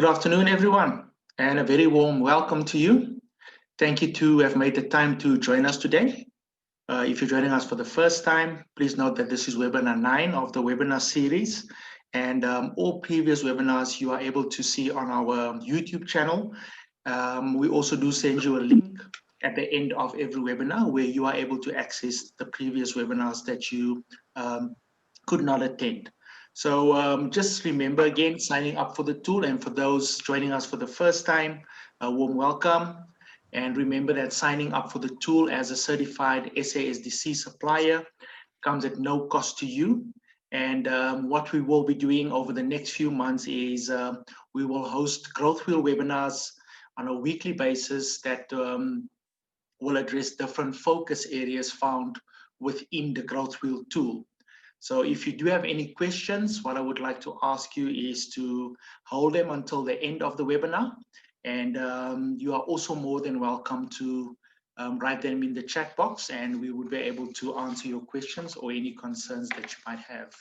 Good afternoon, everyone, and a very warm welcome to you. Thank you to have made the time to join us today. If you're joining us for the first time, please note that this is webinar 9 of the webinar series, and all previous webinars you are able to see on our YouTube channel. We also do send you a link at the end of every webinar where you are able to access the previous webinars that you could not attend. So just remember again, signing up for the tool, and for those joining us for the first time, a warm welcome. And remember that signing up for the tool as a certified SASDC supplier comes at no cost to you. And what we will be doing over the next few months is we will host GrowthWheel webinars on a weekly basis that will address different focus areas found within the GrowthWheel tool. So if you do have any questions, what I would like to ask you is to hold them until the end of the webinar. And you are also more than welcome to write them in the chat box, and we would be able to answer your questions or any concerns that you might have.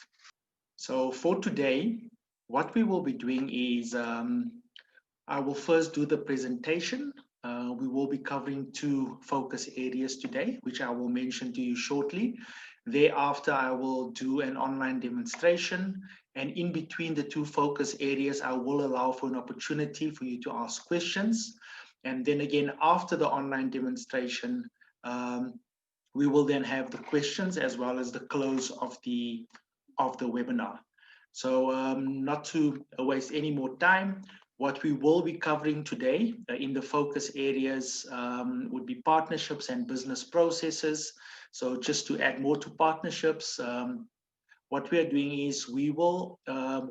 So for today, what we will be doing is I will first do the presentation. We will be covering 2 focus areas today, which I will mention to you shortly. Thereafter, I will do an online demonstration, and in between the 2 focus areas, I will allow for an opportunity for you to ask questions. And then again, after the online demonstration, we will then have the questions as well as the close of the webinar. So not to waste any more time, what we will be covering today in the focus areas would be partnerships and business processes. So just to add more to partnerships, what we are doing is we will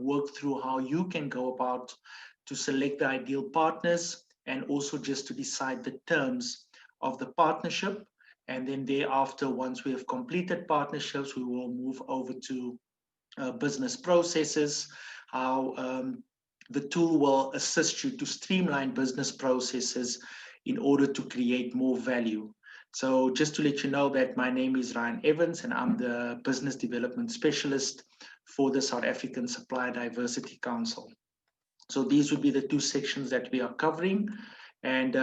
work through how you can go about to select the ideal partners, and also just to decide the terms of the partnership. And then thereafter, once we have completed partnerships, we will move over to business processes, how the tool will assist you to streamline business processes in order to create more value. So just to let you know that my name is Ryan Evans, and I'm the Business Development Specialist for the South African Supplier Diversity Council. So these would be the 2 sections that we are covering. And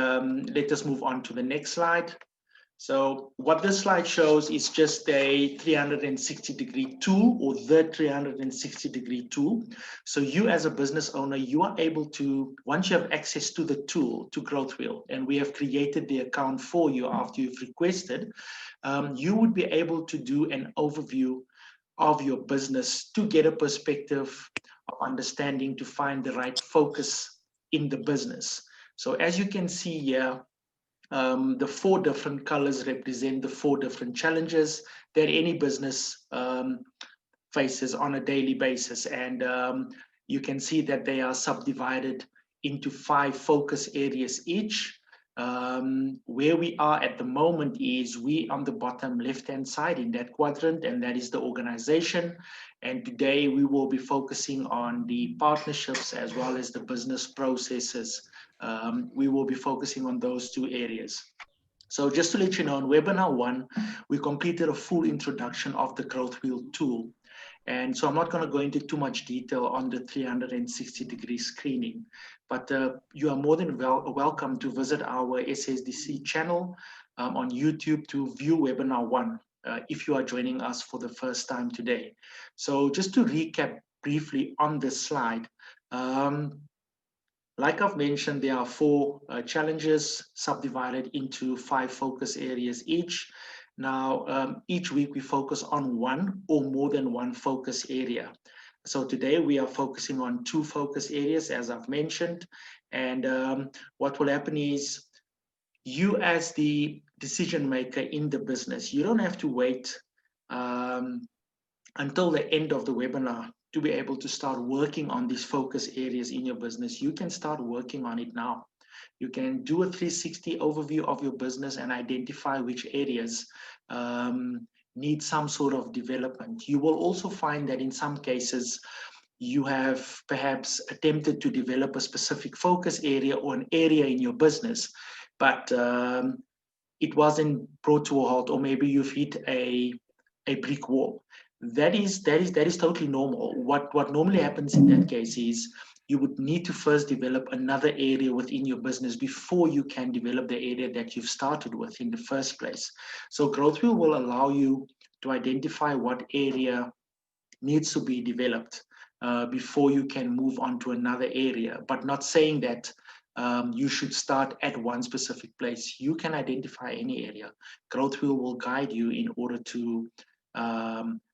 let us move on to the next slide. So what this slide shows is just a 360-degree tool, or the 360-degree tool. So you as a business owner, you are able to, once you have access to the tool, to GrowthWheel, and we have created the account for you after you've requested, you would be able to do an overview of your business to get a perspective of understanding, to find the right focus in the business. So as you can see here, the 4 different colors represent the 4 different challenges that any business faces on a daily basis. And you can see that they are subdivided into 5 focus areas each. Where we are at the moment is we on the bottom left-hand side in that quadrant, and that is the organization. And today we will be focusing on the partnerships as well as the business processes. We will be focusing on those 2 areas. So just to let you know, in webinar 1, we completed a full introduction of the GrowthWheel tool. And so I'm not going to go into too much detail on the 360-degree screening, but you are more than welcome to visit our SASDC channel on YouTube to view webinar 1 if you are joining us for the first time today. So just to recap briefly on this slide, like I've mentioned, there are 4 challenges subdivided into 5 focus areas each. Now, each week we focus on 1 or more than 1 focus area. So today we are focusing on 2 focus areas, as I've mentioned. And what will happen is you as the decision maker in the business, you don't have to wait until the end of the webinar to be able to start working on these focus areas in your business. You can start working on it now. You can do a 360 overview of your business and identify which areas need some sort of development. You will also find that in some cases, you have perhaps attempted to develop a specific focus area or an area in your business, but it wasn't brought to a halt, or maybe you've hit a brick wall. That is totally normal. What normally happens in that case is you would need to first develop another area within your business before you can develop the area that you've started with in the first place. So GrowthWheel will allow you to identify what area needs to be developed before you can move on to another area, but not saying that you should start at one specific place. You can identify any area. GrowthWheel will guide you in order to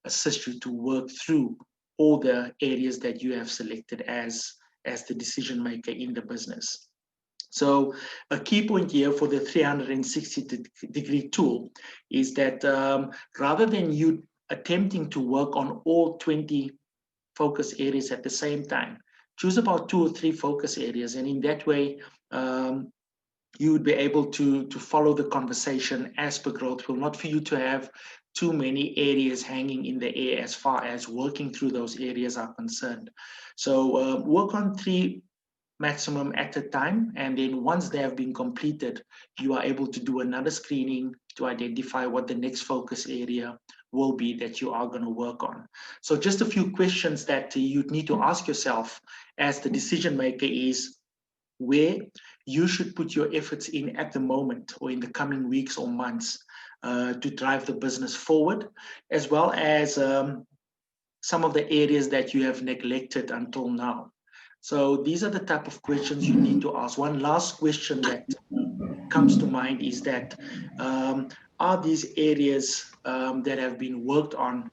assist you to work through all the areas that you have selected as the decision maker in the business. So a key point here for the 360-degree tool is that rather than you attempting to work on all 20 focus areas at the same time, choose about 2 or 3 focus areas, and in that way you would be able to follow the conversation as per GrowthWheel, not for you to have too many areas hanging in the air as far as working through those areas are concerned. So work on 3 maximum at a time, and then once they have been completed, you are able to do another screening to identify what the next focus area will be that you are going to work on. So just a few questions that you'd need to ask yourself as the decision maker is where you should put your efforts in at the moment or in the coming weeks or months to drive the business forward, as well as some of the areas that you have neglected until now. So these are the type of questions you need to ask. One last question that comes to mind is that are these areas that have been worked on,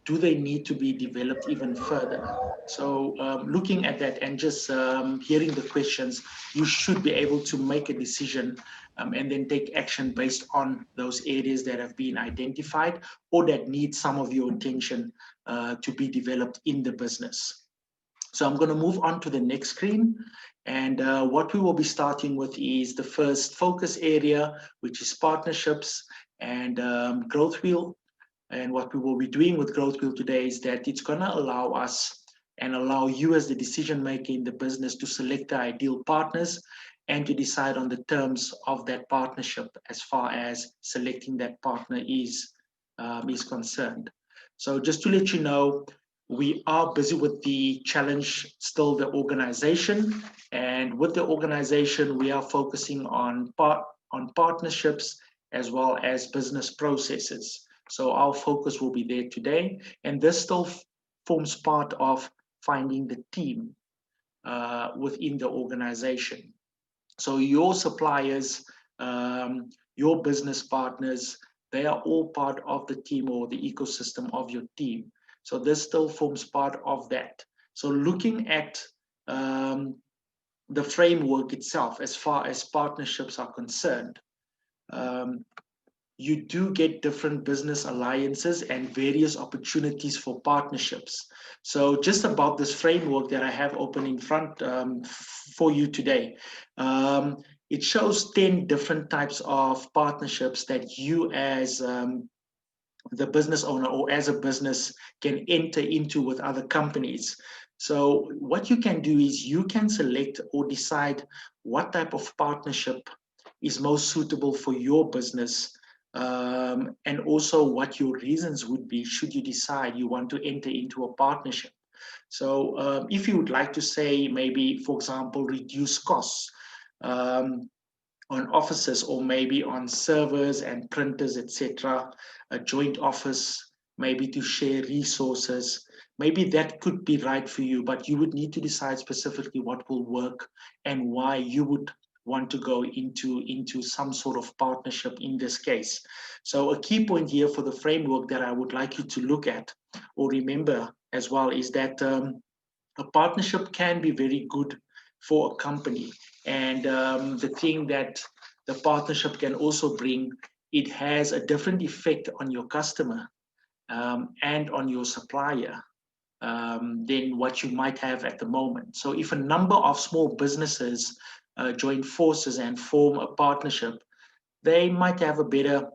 do they need to be developed even further? So looking at that and just hearing the questions, you should be able to make a decision and then take action based on those areas that have been identified or that need some of your attention to be developed in the business. So I'm going to move on to the next screen. And what we will be starting with is the first focus area, which is partnerships and GrowthWheel. And what we will be doing with GrowthWheel today is that it's going to allow us and allow you as the decision maker in the business to select the ideal partners and to decide on the terms of that partnership as far as selecting that partner is concerned. So just to let you know, we are busy with the challenge, still the organization. And with the organization, we are focusing on partnerships as well as business processes. So our focus will be there today. And this still forms part of finding the team within the organization. So your suppliers, your business partners, they are all part of the team or the ecosystem of your team. So this still forms part of that. So looking at the framework itself, as far as partnerships are concerned, you do get different business alliances and various opportunities for partnerships. So just about this framework that I have open in front for you today, it shows 10 different types of partnerships that you as the business owner or as a business can enter into with other companies. So what you can do is you can select or decide what type of partnership is most suitable for your business, and also what your reasons would be should you decide you want to enter into a partnership. So if you would like to say maybe, for example, reduce costs on offices or maybe on servers and printers, etc., a joint office, maybe to share resources, maybe that could be right for you, but you would need to decide specifically what will work and why you would want to go into some sort of partnership in this case. So a key point here for the framework that I would like you to look at or remember as well is that a partnership can be very good for a company. And the thing that the partnership can also bring, it has a different effect on your customer and on your supplier than what you might have at the moment. So if a number of small businesses join forces and form a partnership, they might have a better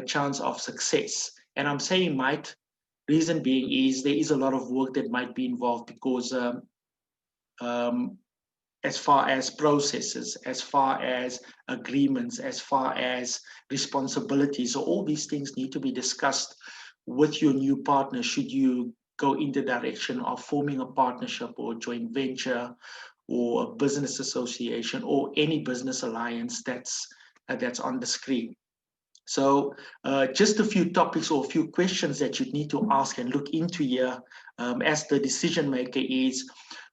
chance of success. And I'm saying might, reason being is there is a lot of work that might be involved because as far as processes, as far as agreements, as far as responsibilities, so all these things need to be discussed with your new partner should you go in the direction of forming a partnership or joint venture or a business association or any business alliance that's on the screen. So just a few topics or a few questions that you need to ask and look into here as the decision maker is,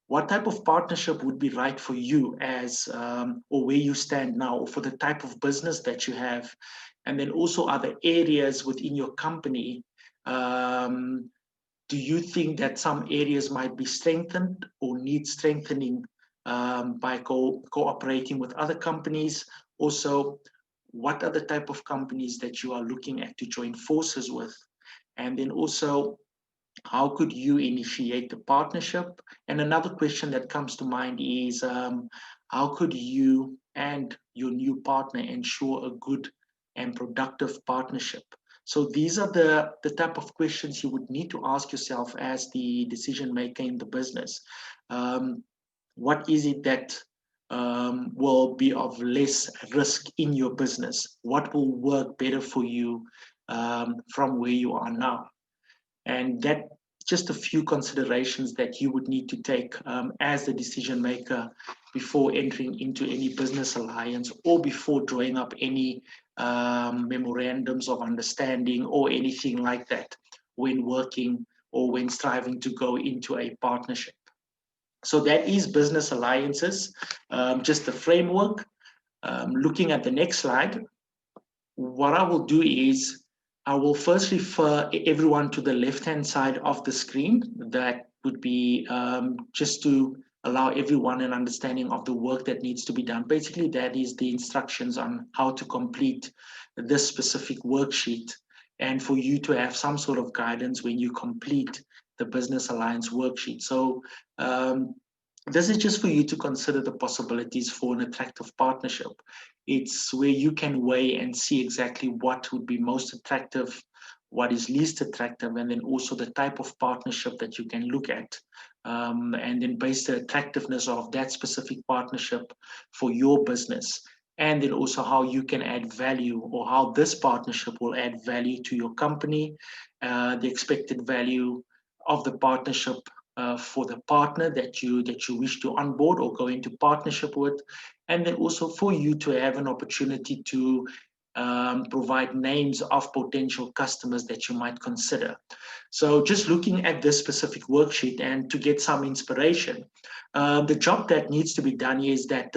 what type of partnership would be right for you as or where you stand now, or for the type of business that you have? And then also other areas within your company. Do you think that some areas might be strengthened or need strengthening by cooperating with other companies? Also, what are the type of companies that you are looking at to join forces with? And then also, how could you initiate the partnership? And another question that comes to mind is, how could you and your new partner ensure a good and productive partnership? So these are the type of questions you would need to ask yourself as the decision maker in the business. What is it that will be of less risk in your business? What will work better for you from where you are now? And that just a few considerations that you would need to take as the decision maker before entering into any business alliance or before drawing up any memorandums of understanding or anything like that when working or when striving to go into a partnership. So that is business alliances, just the framework. Looking at the next slide, what I will do is I will first refer everyone to the left-hand side of the screen. That would be just to allow everyone an understanding of the work that needs to be done. Basically, that is the instructions on how to complete this specific worksheet and for you to have some sort of guidance when you complete the Business Alliance worksheet. So this is just for you to consider the possibilities for an attractive partnership. It's where you can weigh and see exactly what would be most attractive, what is least attractive, and then also the type of partnership that you can look at. And then base the attractiveness of that specific partnership for your business. And then also how you can add value, or how this partnership will add value to your company, the expected value of the partnership for the partner that you wish to onboard or go into partnership with, and then also for you to have an opportunity to provide names of potential customers that you might consider. So just looking at this specific worksheet and to get some inspiration, the job that needs to be done is that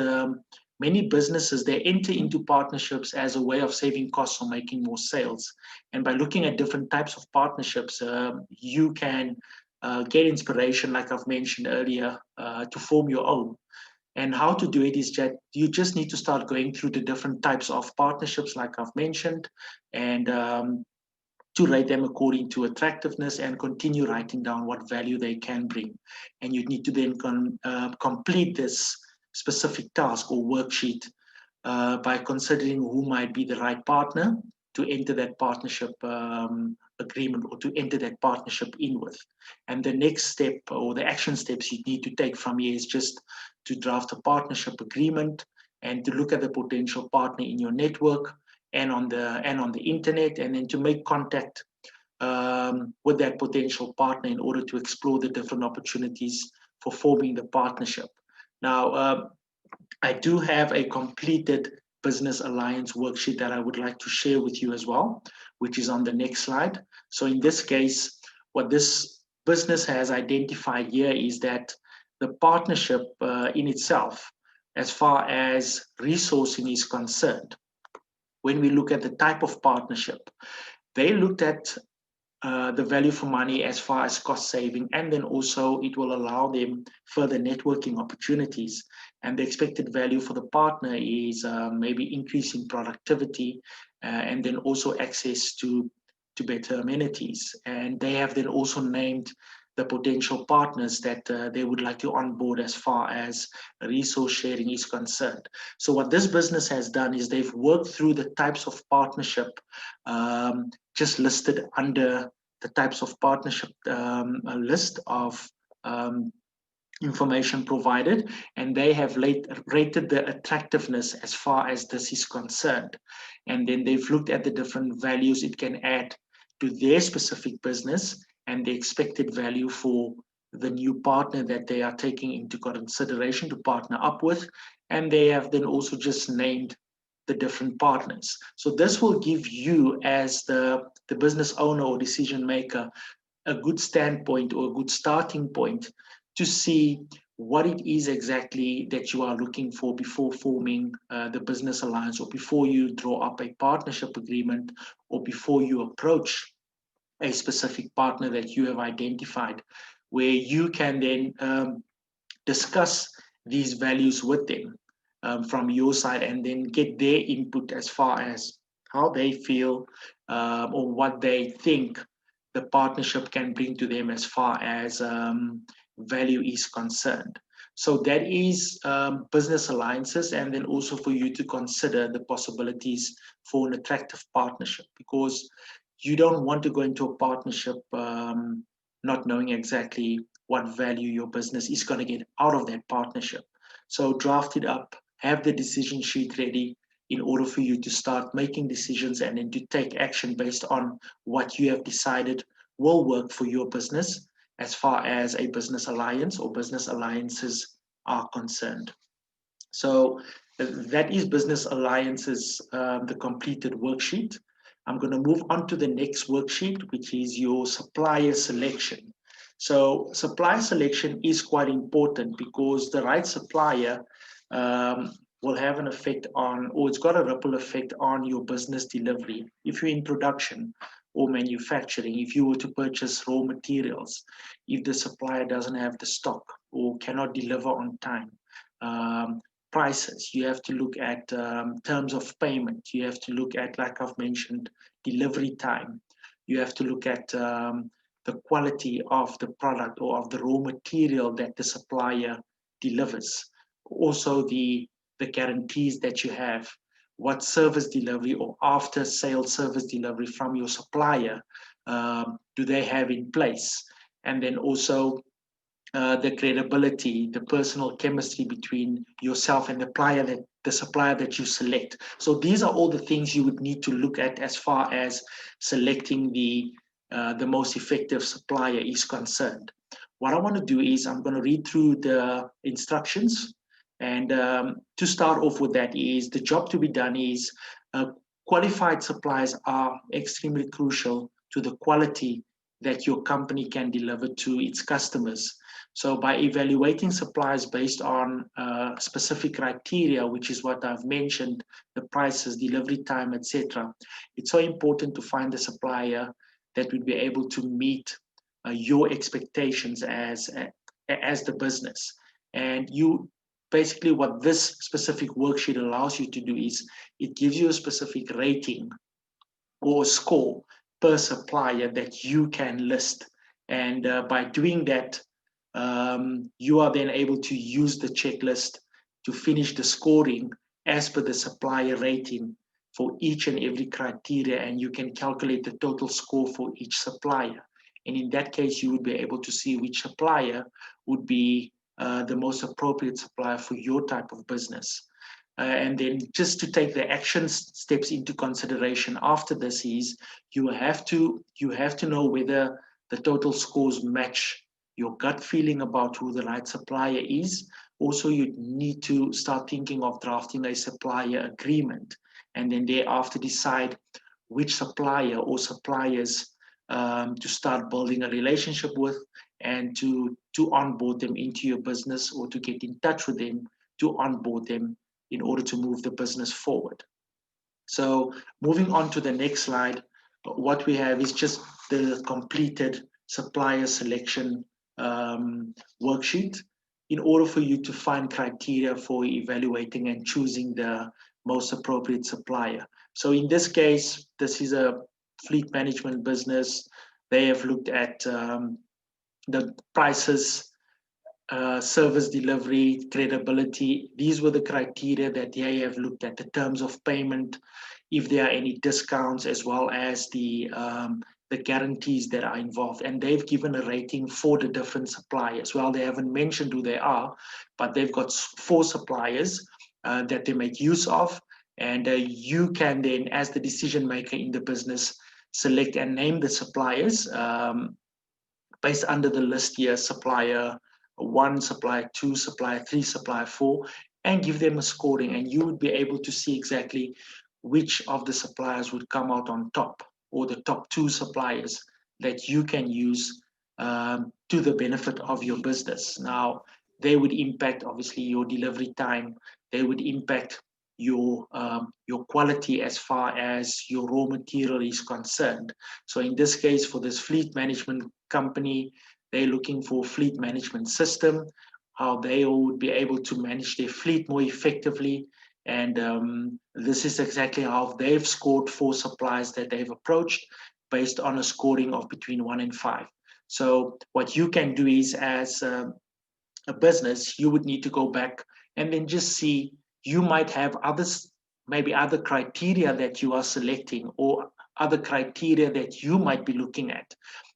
many businesses, they enter into partnerships as a way of saving costs or making more sales. And by looking at different types of partnerships, you can get inspiration, like I've mentioned earlier, to form your own. And how to do it is that you just need to start going through the different types of partnerships, like I've mentioned, and to rate them according to attractiveness and continue writing down what value they can bring. And you need to then complete this specific task or worksheet by considering who might be the right partner to enter that partnership agreement or to enter that partnership in with. And the next step or the action steps you need to take from here is just to draft a partnership agreement and to look at the potential partner in your network and on the internet, and then to make contact with that potential partner in order to explore the different opportunities for forming the partnership. Now, I do have a completed business alliance worksheet that I would like to share with you as well, which is on the next slide. So in this case, what this business has identified here is that the partnership in itself, as far as resourcing is concerned, when we look at the type of partnership, they looked at the value for money as far as cost saving, and then also it will allow them further networking opportunities. And the expected value for the partner is maybe increasing productivity and then also access to better amenities. And they have then also named the potential partners that they would like to onboard as far as resource sharing is concerned. So what this business has done is they've worked through the types of partnership just listed under the types of partnership list of information provided, and they have rated the attractiveness as far as this is concerned. And then they've looked at the different values it can add to their specific business, and the expected value for the new partner that they are taking into consideration to partner up with. And they have then also just named the different partners. So this will give you, as the business owner or decision maker, a good standpoint or a good starting point to see what it is exactly that you are looking for before forming the business alliance, or before you draw up a partnership agreement, or before you approach a specific partner that you have identified, where you can then discuss these values with them from your side, and then get their input as far as how they feel or what they think the partnership can bring to them as far as value is concerned. So that is business alliances, and then also for you to consider the possibilities for an attractive partnership, because you don't want to go into a partnership not knowing exactly what value your business is going to get out of that partnership. So draft it up, have the decision sheet ready in order for you to start making decisions and then to take action based on what you have decided will work for your business as far as a business alliance or business alliances are concerned. So that is business alliances, the completed worksheet. I'm going to move on to the next worksheet, which is your supplier selection. So supplier selection is quite important, because the right supplier will have an effect on, or it's got a ripple effect on your business delivery. If you're in production or manufacturing, if you were to purchase raw materials, if the supplier doesn't have the stock or cannot deliver on time, prices, you have to look at terms of payment, you have to look at, like I've mentioned, delivery time, you have to look at the quality of the product or of the raw material that the supplier delivers. Also the guarantees that you have, what service delivery or after sales service delivery from your supplier do they have in place, and then also the credibility, the personal chemistry between yourself and the supplier that you select. So these are all the things you would need to look at as far as selecting the most effective supplier is concerned. What I want to do is I'm going to read through the instructions, and to start off with, that is the job to be done is qualified suppliers are extremely crucial to the quality that your company can deliver to its customers. So by evaluating suppliers based on specific criteria, which is what I've mentioned, the prices, delivery time, etc., it's so important to find a supplier that would be able to meet your expectations as the business. And you basically, what this specific worksheet allows you to do is it gives you a specific rating or score per supplier that you can list. And by doing that, you are then able to use the checklist to finish the scoring as per the supplier rating for each and every criteria, and you can calculate the total score for each supplier. And in that case, you would be able to see which supplier would be the most appropriate supplier for your type of business. And then just to take the action steps into consideration after this is you have to know whether the total scores match your gut feeling about who the right supplier is. Also, you need to start thinking of drafting a supplier agreement, and then thereafter decide which supplier or suppliers to start building a relationship with, and to onboard them into your business, or to get in touch with them to onboard them in order to move the business forward. So moving on to the next slide, what we have is just the completed supplier selection worksheet in order for you to find criteria for evaluating and choosing the most appropriate supplier. So in this case, this is a fleet management business. They have looked at the prices, service delivery, credibility. These were the criteria that they have looked at, the terms of payment, if there are any discounts, as well as the guarantees that are involved. And they've given a rating for the different suppliers. Well, they haven't mentioned who they are, but they've got 4 suppliers that they make use of. And you can then, as the decision maker in the business, select and name the suppliers based under the list here, supplier 1, supplier 2, supplier 3, supplier 4, and give them a scoring, and you would be able to see exactly which of the suppliers would come out on top, or the top 2 suppliers that you can use to the benefit of your business. Now, they would impact obviously your delivery time. They would impact your quality as far as your raw material is concerned. So in this case, for this fleet management company, they're looking for a fleet management system, how they would be able to manage their fleet more effectively. And this is exactly how they've scored 4 suppliers that they've approached based on a scoring of between 1 and 5. So what you can do is, as a business, you would need to go back and then just see, you might have others, maybe other criteria that you are selecting, or other criteria that you might be looking at.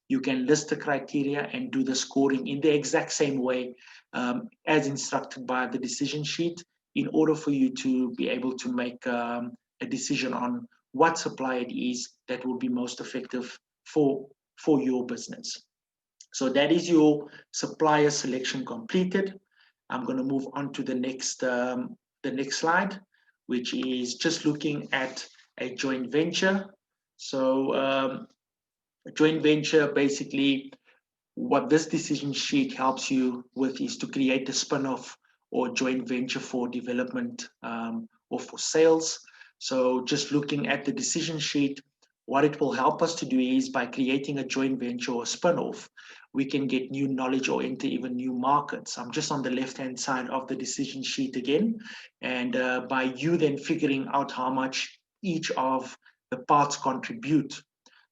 You can list the criteria and do the scoring in the exact same way as instructed by the decision sheet, in order for you to be able to make a decision on what supplier it is that will be most effective for your business. So that is your supplier selection completed. I'm going to move on to the next slide, which is just looking at a joint venture. So a joint venture, basically, what this decision sheet helps you with is to create a spin-off or joint venture for development or for sales. So just looking at the decision sheet, what it will help us to do is, by creating a joint venture or spin-off, we can get new knowledge or enter even new markets. I'm just on the left-hand side of the decision sheet again. And by you then figuring out how much each of the parts contribute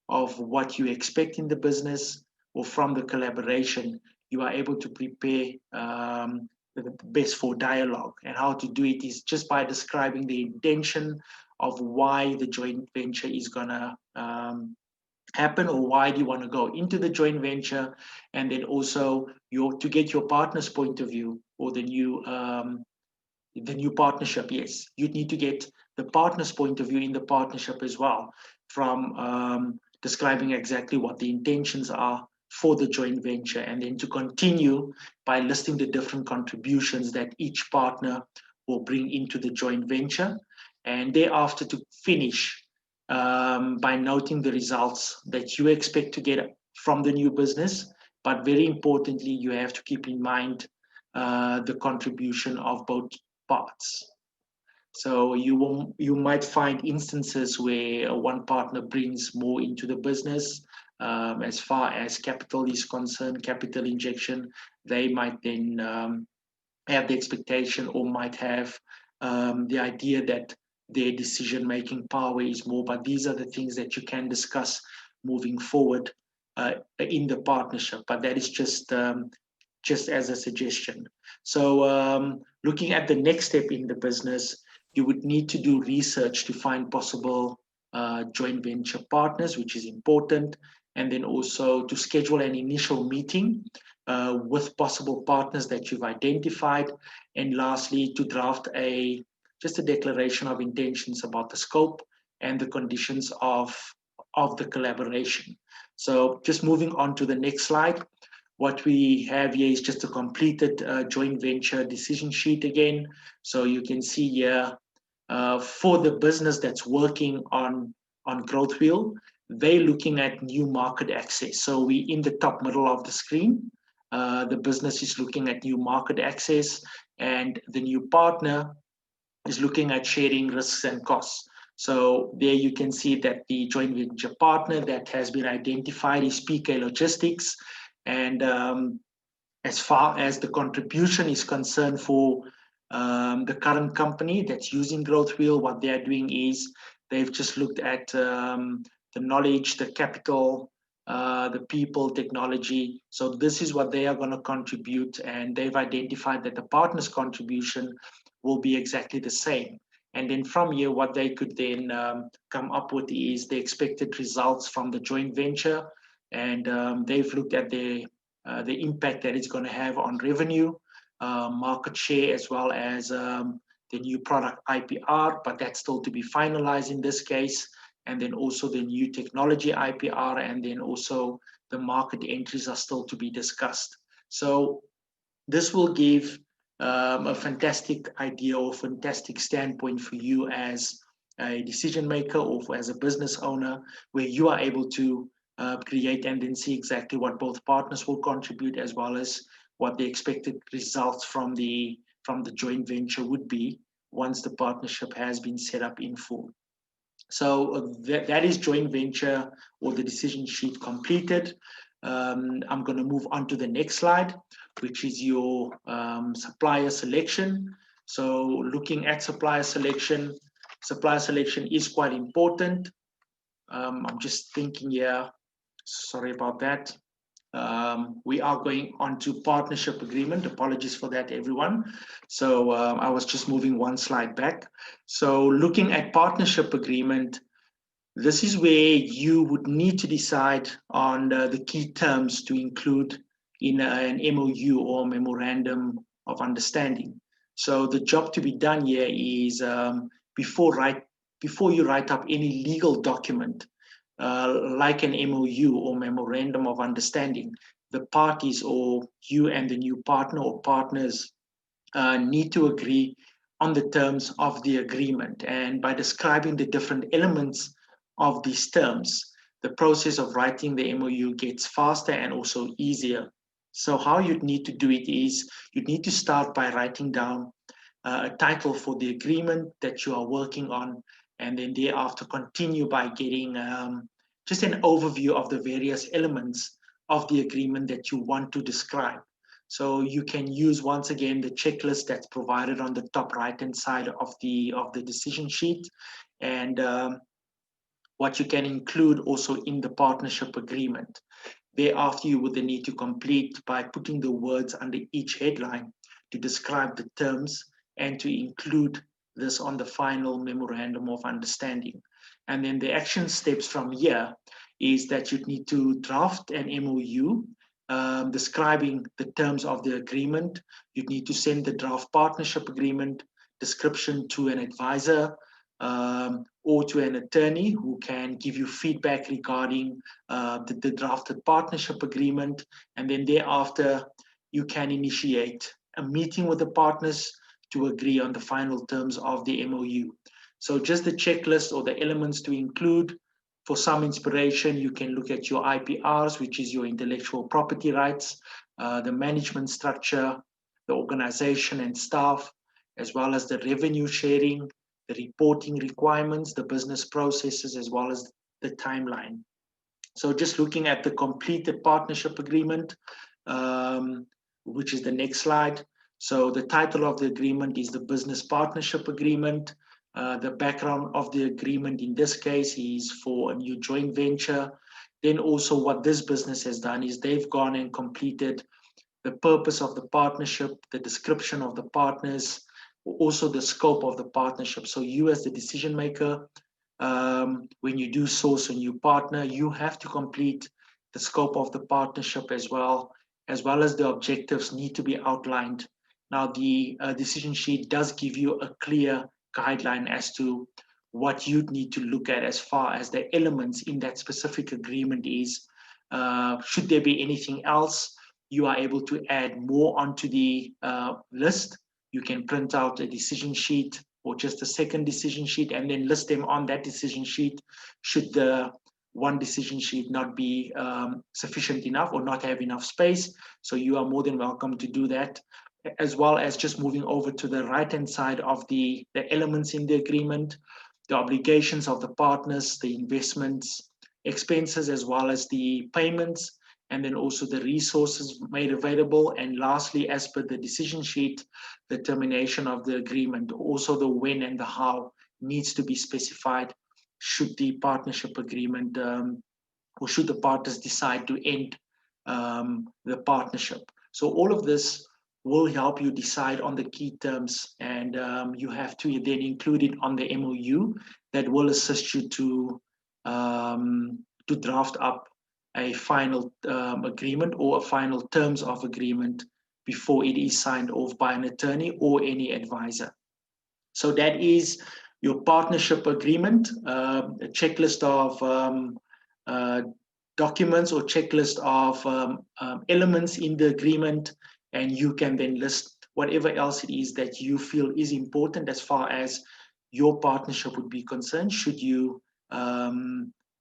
of what you expect in the business or from the collaboration, you are able to prepare the best for dialogue. And how to do it is just by describing the intention of why the joint venture is gonna happen, or why do you want to go into the joint venture, and then also to get your partner's point of view, or the new partnership. Yes, you need to get the partner's point of view in the partnership as well, from describing exactly what the intentions are for the joint venture, and then to continue by listing the different contributions that each partner will bring into the joint venture, and thereafter to finish by noting the results that you expect to get from the new business. But very importantly, you have to keep in mind the contribution of both parts. So you might find instances where one partner brings more into the business. As far as capital is concerned, capital injection, they might then have the expectation, or might have the idea that their decision-making power is more. But these are the things that you can discuss moving forward in the partnership. But that is just as a suggestion. So looking at the next step in the business, you would need to do research to find possible joint venture partners, which is important, and then also to schedule an initial meeting with possible partners that you've identified, and lastly, to draft just a declaration of intentions about the scope and the conditions of the collaboration. So just moving on to the next slide. What we have here is just a completed joint venture decision sheet again. So you can see here, for the business that's working on GrowthWheel, they're looking at new market access. So we in the top middle of the screen, the business is looking at new market access, and the new partner is looking at sharing risks and costs. So there you can see that the joint venture partner that has been identified is PK Logistics. And as far as the contribution is concerned for the current company that's using GrowthWheel, what they're doing is they've just looked at the knowledge, the capital, the people, technology. So this is what they are going to contribute, and they've identified that the partner's contribution will be exactly the same. And then from here, what they could then come up with is the expected results from the joint venture, and they've looked at the impact that it's going to have on revenue, market share, as well as the new product IPR, but that's still to be finalized in this case, and then also the new technology IPR, and then also the market entries are still to be discussed. So this will give a fantastic idea or fantastic standpoint for you as a decision maker or as a business owner, where you are able to create and then see exactly what both partners will contribute, as well as what the expected results from the joint venture would be once the partnership has been set up in full. So that is joint venture or the decision sheet completed. I'm going to move on to the next slide, which is your supplier selection. So looking at supplier selection is quite important. I'm just thinking here, sorry about that. We are going on to partnership agreement. Apologies for that, everyone. So I was just moving one slide back. So looking at partnership agreement, this is where you would need to decide on the key terms to include in an MOU or memorandum of understanding. So the job to be done here is before you write up any legal document, like an MOU or memorandum of understanding, the parties or you and the new partner or partners need to agree on the terms of the agreement. And by describing the different elements of these terms, the process of writing the MOU gets faster and also easier. So how you'd need to do it is you'd need to start by writing down a title for the agreement that you are working on, and then thereafter continue by getting just an overview of the various elements of the agreement that you want to describe. So you can use, once again, the checklist that's provided on the top right-hand side of the decision sheet, and what you can include also in the partnership agreement. Thereafter, you would then need to complete by putting the words under each headline to describe the terms and to include this on the final memorandum of understanding. And then the action steps from here is that you'd need to draft an MOU describing the terms of the agreement. You'd need to send the draft partnership agreement description to an advisor or to an attorney who can give you feedback regarding the drafted partnership agreement. And then thereafter, you can initiate a meeting with the partners to agree on the final terms of the MOU. So just the checklist or the elements to include. For some inspiration, you can look at your IPRs, which is your intellectual property rights, the management structure, the organization and staff, as well as the revenue sharing, the reporting requirements, the business processes, as well as the timeline. So just looking at the completed partnership agreement, which is the next slide. So the title of the agreement is the business partnership agreement. The background of the agreement in this case is for a new joint venture. Then also what this business has done is they've gone and completed the purpose of the partnership, the description of the partners, also the scope of the partnership. So you as the decision maker, when you do source a new partner, you have to complete the scope of the partnership as well as the objectives need to be outlined. Now the decision sheet does give you a clear guideline as to what you'd need to look at as far as the elements in that specific agreement is. Should there be anything else, you are able to add more onto the list. You can print out a decision sheet or just a second decision sheet and then list them on that decision sheet should the one decision sheet not be sufficient enough or not have enough space. So you are more than welcome to do that, as well as just moving over to the right-hand side of the elements in the agreement, the obligations of the partners, the investments, expenses, as well as the payments, and then also the resources made available. And lastly, as per the decision sheet, the termination of the agreement, also the when and the how needs to be specified should the partnership agreement or should the partners decide to end the partnership. So all of this will help you decide on the key terms, and you have to then include it on the MOU that will assist you to draft up a final agreement or a final terms of agreement before it is signed off by an attorney or any advisor. So that is your partnership agreement, a checklist of documents or checklist of elements in the agreement, and you can then list whatever else it is that you feel is important as far as your partnership would be concerned, should you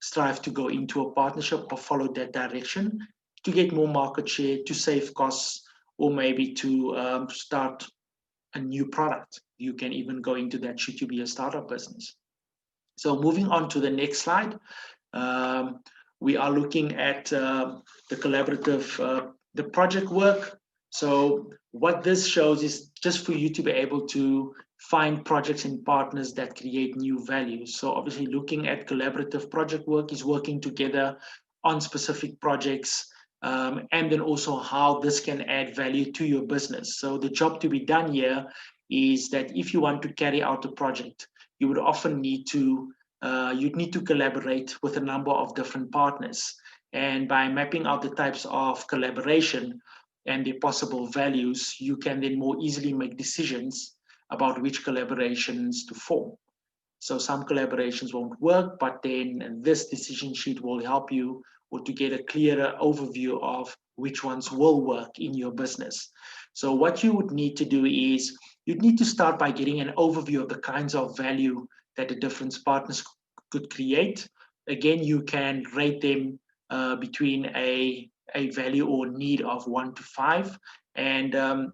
strive to go into a partnership or follow that direction to get more market share, to save costs, or maybe to start a new product. You can even go into that should you be a startup business. So moving on to the next slide, we are looking at the collaborative, the project work. So what this shows is just for you to be able to find projects and partners that create new value. So obviously looking at collaborative project work is working together on specific projects, and then also how this can add value to your business. So the job to be done here is that if you want to carry out a project, you would often need to you'd need to collaborate with a number of different partners. And by mapping out the types of collaboration and the possible values, you can then more easily make decisions about which collaborations to form. So some collaborations won't work, but then this decision sheet will help you or to get a clearer overview of which ones will work in your business. So what you would need to do is you'd need to start by getting an overview of the kinds of value that the different partners could create. Again, you can rate them between a value or need of 1 to 5, and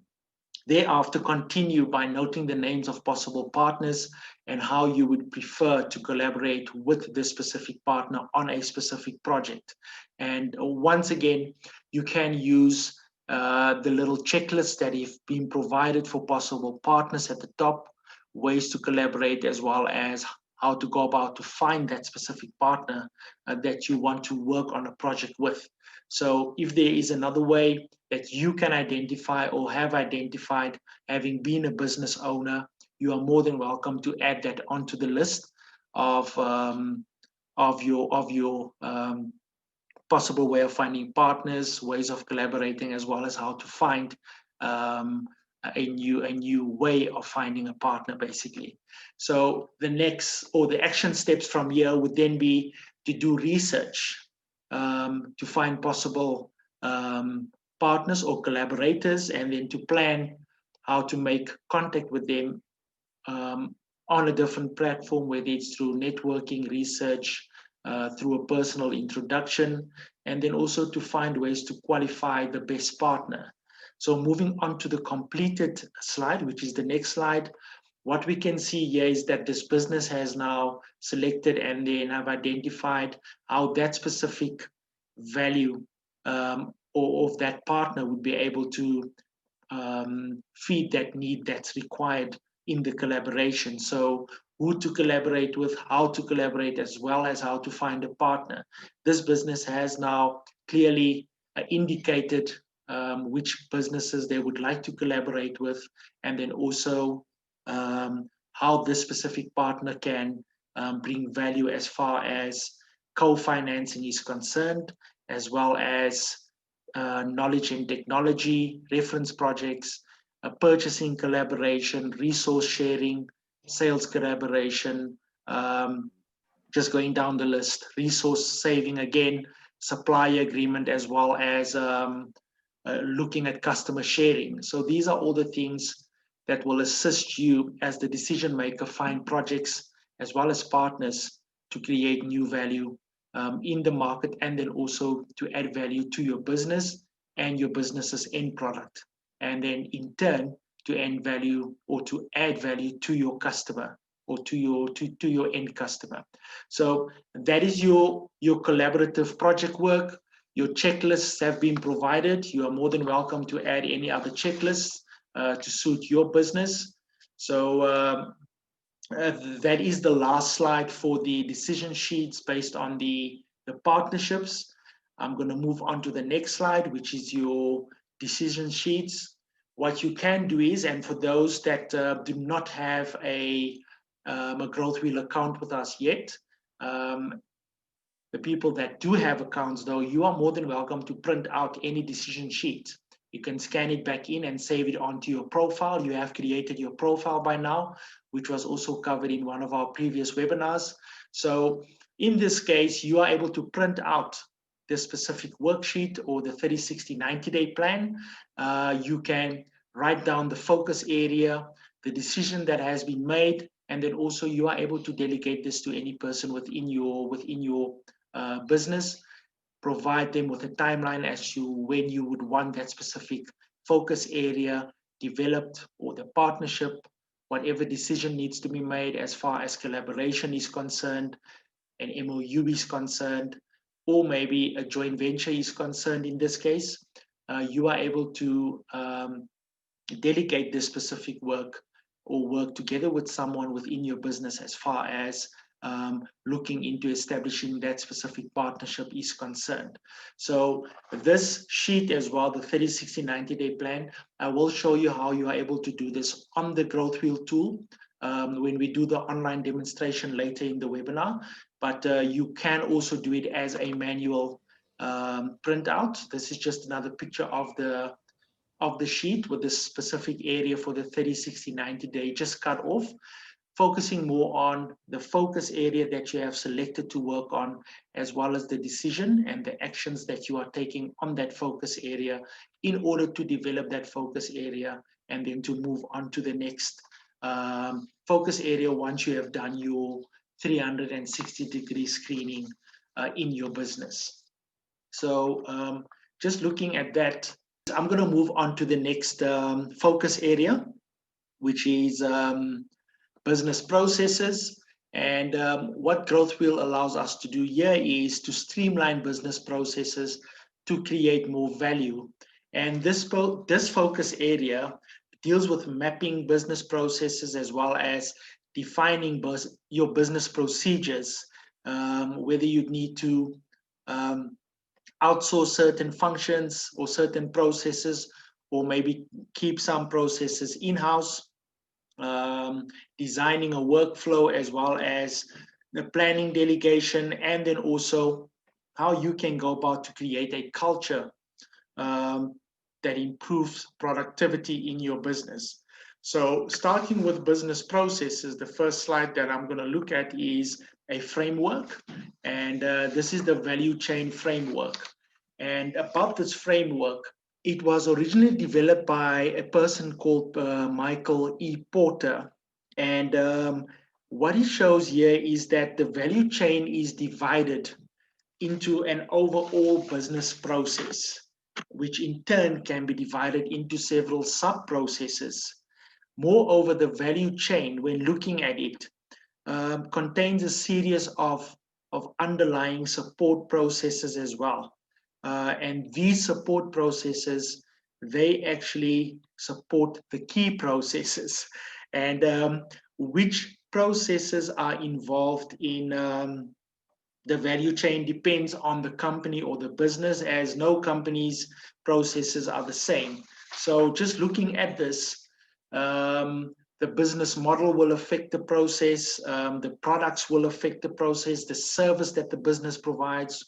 thereafter continue by noting the names of possible partners and how you would prefer to collaborate with this specific partner on a specific project. And once again, you can use the little checklist that have been provided for possible partners at the top, ways to collaborate, as well as how to go about to find that specific partner that you want to work on a project with. So if there is another way that you can identify or have identified, having been a business owner, you are more than welcome to add that onto the list of your possible way of finding partners, ways of collaborating, as well as how to find a new way of finding a partner, basically. So the next or the action steps from here would then be to do research to find possible partners or collaborators, and then to plan how to make contact with them on a different platform, whether it's through networking, research, through a personal introduction, and then also to find ways to qualify the best partner. So moving on to the completed slide, which is the next slide, what we can see here is that this business has now selected and then have identified how that specific value or of that partner would be able to feed that need that's required in the collaboration. So who to collaborate with, how to collaborate, as well as how to find a partner. This business has now clearly indicated which businesses they would like to collaborate with, and then also how this specific partner can bring value as far as co-financing is concerned, as well as knowledge and technology, reference projects, purchasing collaboration, resource sharing, sales collaboration, just going down the list, resource saving again, supplier agreement, as well as looking at customer sharing. So these are all the things that will assist you as the decision maker find projects as well as partners to create new value in the market, and then also to add value to your business and your business's end product, and then in turn to add value or to add value to your customer or to your end customer. So that is your collaborative project work. Your checklists have been provided. You are more than welcome to add any other checklists to suit your business. So that is the last slide for the decision sheets based on the partnerships. I'm going to move on to the next slide, which is your decision sheets. What you can do is, and for those that do not have a GrowthWheel account with us yet, the people that do have accounts, though, you are more than welcome to print out any decision sheet. You can scan it back in and save it onto your profile. You have created your profile by now, which was also covered in one of our previous webinars. So in this case, you are able to print out the specific worksheet or the 30, 60, 90-day plan, you can write down the focus area, the decision that has been made, and then also you are able to delegate this to any person within your business. Provide them with a timeline as to when you would want that specific focus area developed, or the partnership, whatever decision needs to be made as far as collaboration is concerned, an MOU is concerned, or maybe a joint venture is concerned. In this case, you are able to delegate this specific work or work together with someone within your business as far as looking into establishing that specific partnership is concerned. So this sheet as well, the 30, 60, 90-day plan, I will show you how you are able to do this on the GrowthWheel tool when we do the online demonstration later in the webinar. But you can also do it as a manual printout. This is just another picture of the sheet with this specific area for the 30, 60, 90-day just cut off, focusing more on the focus area that you have selected to work on, as well as the decision and the actions that you are taking on that focus area in order to develop that focus area and then to move on to the next focus area once you have done your 360-degree screening in your business. So just looking at that, I'm going to move on to the next focus area, which is business processes. And what GrowthWheel allows us to do here is to streamline business processes to create more value. And this focus area deals with mapping business processes as well as defining your business procedures, whether you need to outsource certain functions or certain processes, or maybe keep some processes in-house, designing a workflow as well as the planning delegation, and then also how you can go about to create a culture that improves productivity in your business. So starting with business processes, the first slide that I'm going to look at is a framework, and this is the value chain framework. And about this framework, it was originally developed by a person called Michael E. Porter. And what he shows here is that the value chain is divided into an overall business process, which in turn can be divided into several sub-processes. Moreover, the value chain, when looking at it, contains a series of underlying support processes as well. And these support processes, they actually support the key processes. And which processes are involved in the value chain depends on the company or the business, as no company's processes are the same. So just looking at this, the business model will affect the process, the products will affect the process, the service that the business provides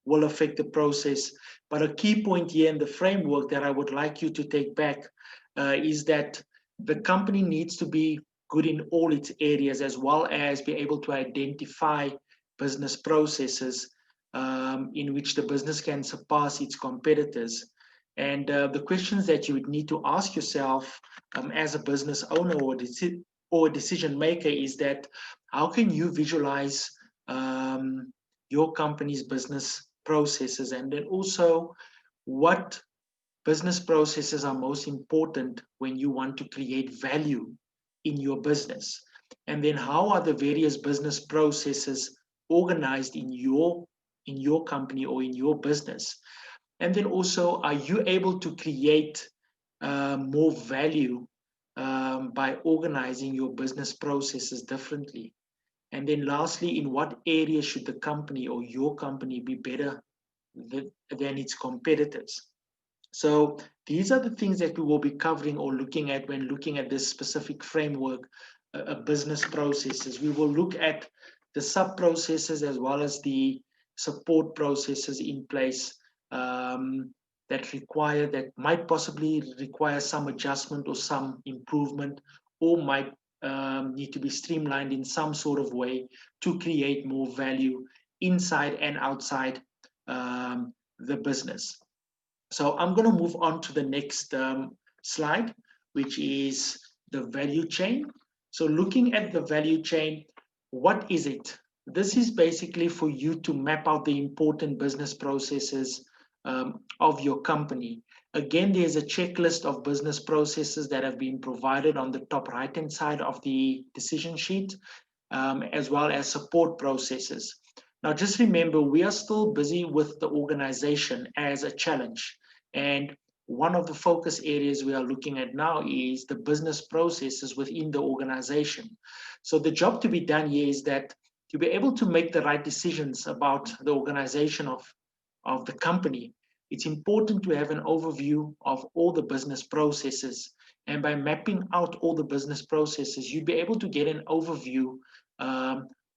will affect the process. But a key point here in the framework that I would like you to take back is that the company needs to be good in all its areas, as well as be able to identify business processes in which the business can surpass its competitors. And the questions that you would need to ask yourself as a business owner or a decision maker is that, how can you visualize your company's business processes? And then also, what business processes are most important when you want to create value in your business? And then how are the various business processes organized in your company or in your business? And then also, are you able to create more value by organizing your business processes differently? And then lastly, in what areas should the company or your company be better than its competitors? So these are the things that we will be covering or looking at when looking at this specific framework of business processes. We will look at the sub-processes as well as the support processes in place that might possibly require some adjustment or some improvement, or might need to be streamlined in some sort of way to create more value inside and outside the business. So I'm going to move on to the next slide, which is the value chain. So looking at the value chain, what is it? This is basically for you to map out the important business processes of your company. Again, there's a checklist of business processes that have been provided on the top right-hand side of the decision sheet, as well as support processes. Now, just remember, we are still busy with the organization as a challenge. And one of the focus areas we are looking at now is the business processes within the organization. So the job to be done here is that to be able to make the right decisions about the organization of the company, it's important to have an overview of all the business processes. And by mapping out all the business processes, you'd be able to get an overview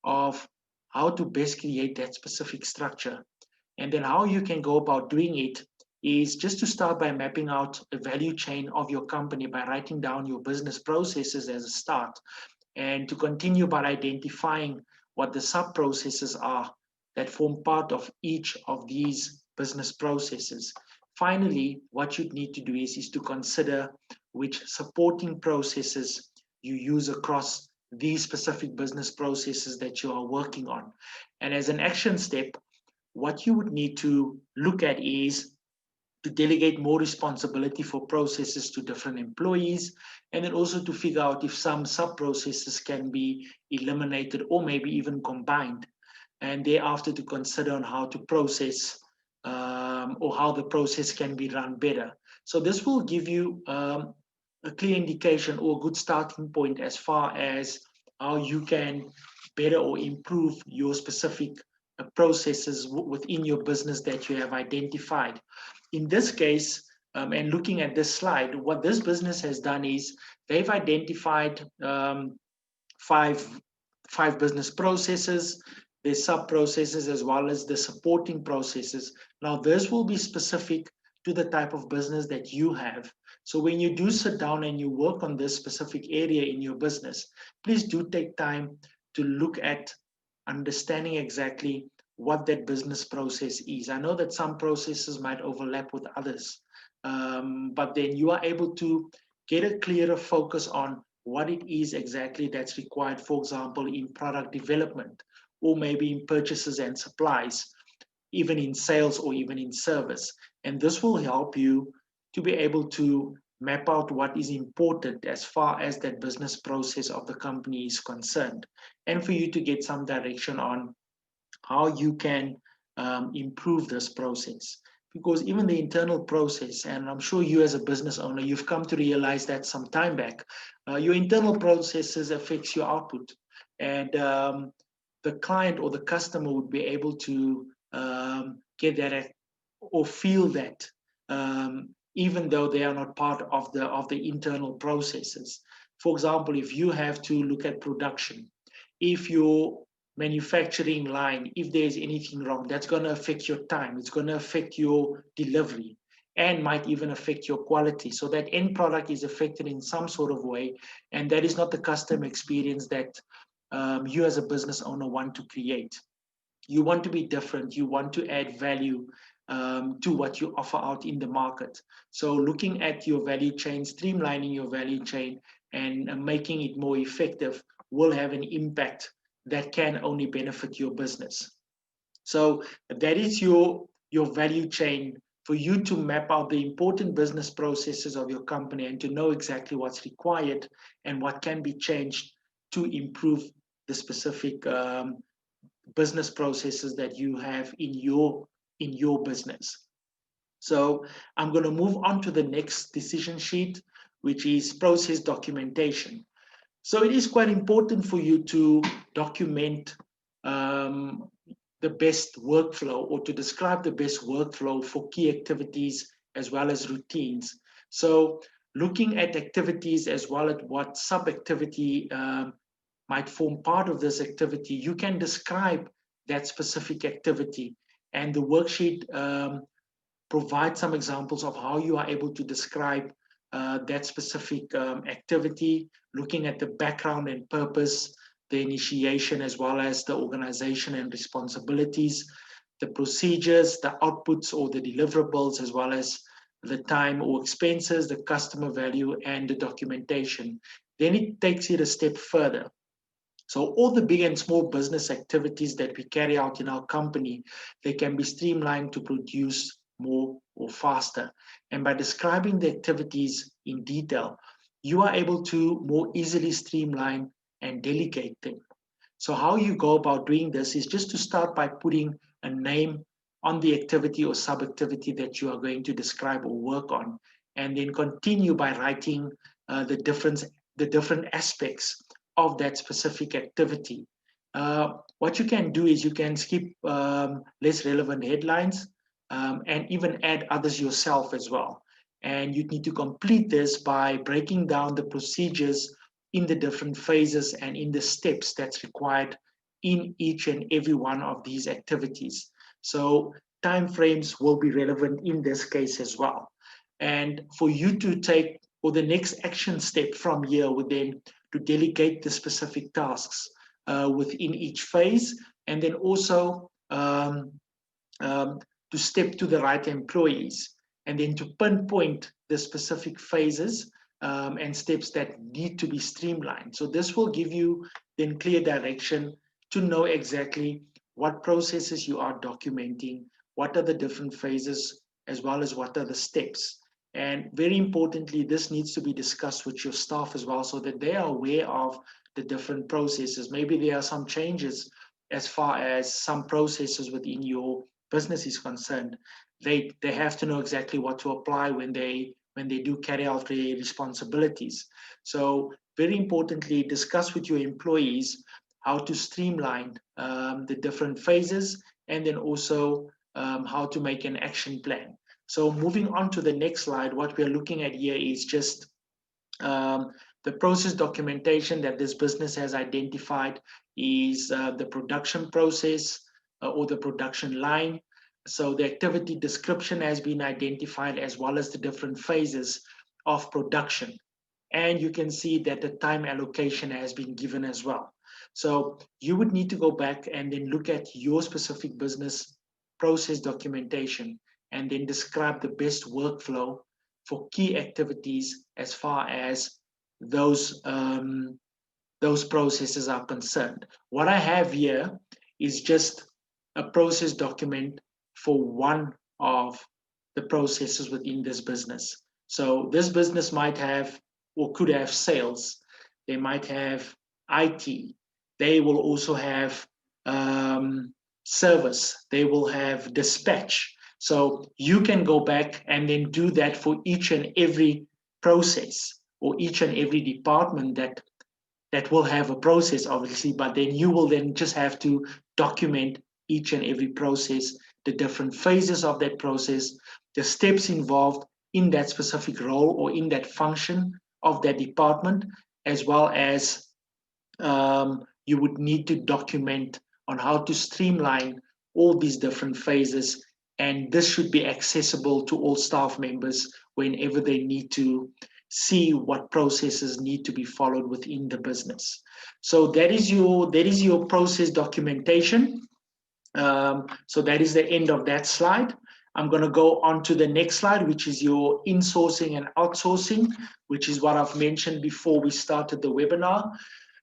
of how to best create that specific structure. And then how you can go about doing it is just to start by mapping out a value chain of your company by writing down your business processes as a start, and to continue by identifying what the sub-processes are that form part of each of these business processes. Finally, what you'd need to do is to consider which supporting processes you use across these specific business processes that you are working on. And as an action step, what you would need to look at is to delegate more responsibility for processes to different employees, and then also to figure out if some sub-processes can be eliminated or maybe even combined, and thereafter to consider on how to process or how the process can be run better. So this will give you a clear indication or a good starting point as far as how you can better or improve your specific processes within your business that you have identified. In this case, and looking at this slide, what this business has done is they've identified five business processes, their sub-processes, as well as the supporting processes. Now, this will be specific to the type of business that you have. So when you do sit down and you work on this specific area in your business, please do take time to look at understanding exactly what that business process is. I know that some processes might overlap with others, but then you are able to get a clearer focus on what it is exactly that's required, for example, in product development, or maybe in purchases and supplies, even in sales or even in service. And this will help you to be able to map out what is important as far as that business process of the company is concerned, and for you to get some direction on how you can improve this process. Because even the internal process, and I'm sure you as a business owner, you've come to realize that some time back, your internal processes affects your output. And the client or the customer would be able to get that or feel that, even though they are not part of the internal processes. For example, if you have to look at production, if your manufacturing line, if there's anything wrong, that's going to affect your time, it's going to affect your delivery, and might even affect your quality. So that end product is affected in some sort of way, and that is not the customer experience that you as a business owner want to create. You want to be different, you want to add value to what you offer out in the market. So looking at your value chain, streamlining your value chain, and making it more effective will have an impact that can only benefit your business. So that is your value chain for you to map out the important business processes of your company and to know exactly what's required and what can be changed to improve the specific business processes that you have in your business. So I'm going to move on to the next decision sheet, which is process documentation. So it is quite important for you to document the best workflow, or to describe the best workflow for key activities as well as routines. So looking at activities as well as what sub-activity might form part of this activity, you can describe that specific activity. And the worksheet provides some examples of how you are able to describe that specific activity, looking at the background and purpose, the initiation, as well as the organization and responsibilities, the procedures, the outputs or the deliverables, as well as the time or expenses, the customer value, and the documentation. Then it takes it a step further. So all the big and small business activities that we carry out in our company, they can be streamlined to produce more or faster. And by describing the activities in detail, you are able to more easily streamline and delegate them. So how you go about doing this is just to start by putting a name on the activity or sub-activity that you are going to describe or work on, and then continue by writing the different aspects of that specific activity. What you can do is you can skip less relevant headlines and even add others yourself as well. And you need to complete this by breaking down the procedures in the different phases and in the steps that's required in each and every one of these activities. So timeframes will be relevant in this case as well. And for you to take, or the next action step from here would then to delegate the specific tasks within each phase, and then also to step to the right employees, and then to pinpoint the specific phases and steps that need to be streamlined. So this will give you then clear direction to know exactly what processes you are documenting, what are the different phases, as well as what are the steps. And very importantly, this needs to be discussed with your staff as well, so that they are aware of the different processes. Maybe there are some changes as far as some processes within your business is concerned. They have to know exactly what to apply when they do carry out their responsibilities. So very importantly, discuss with your employees how to streamline the different phases, and then also how to make an action plan. So moving on to the next slide, what we're looking at here is just the process documentation that this business has identified is the production process or the production line. So the activity description has been identified, as well as the different phases of production. And you can see that the time allocation has been given as well. So you would need to go back and then look at your specific business process documentation, and then describe the best workflow for key activities as far as those processes are concerned. What I have here is just a process document for one of the processes within this business. So this business might have or could have sales. They might have IT. They will also have service. They will have dispatch. So you can go back and then do that for each and every process, or each and every department that will have a process, obviously, but then you will then just have to document each and every process, the different phases of that process, the steps involved in that specific role or in that function of that department, as well as you would need to document on how to streamline all these different phases. And this should be accessible to all staff members whenever they need to see what processes need to be followed within the business. So that is your process documentation. So that is the end of that slide. I'm going to go on to the next slide, which is your insourcing and outsourcing, which is what I've mentioned before we started the webinar.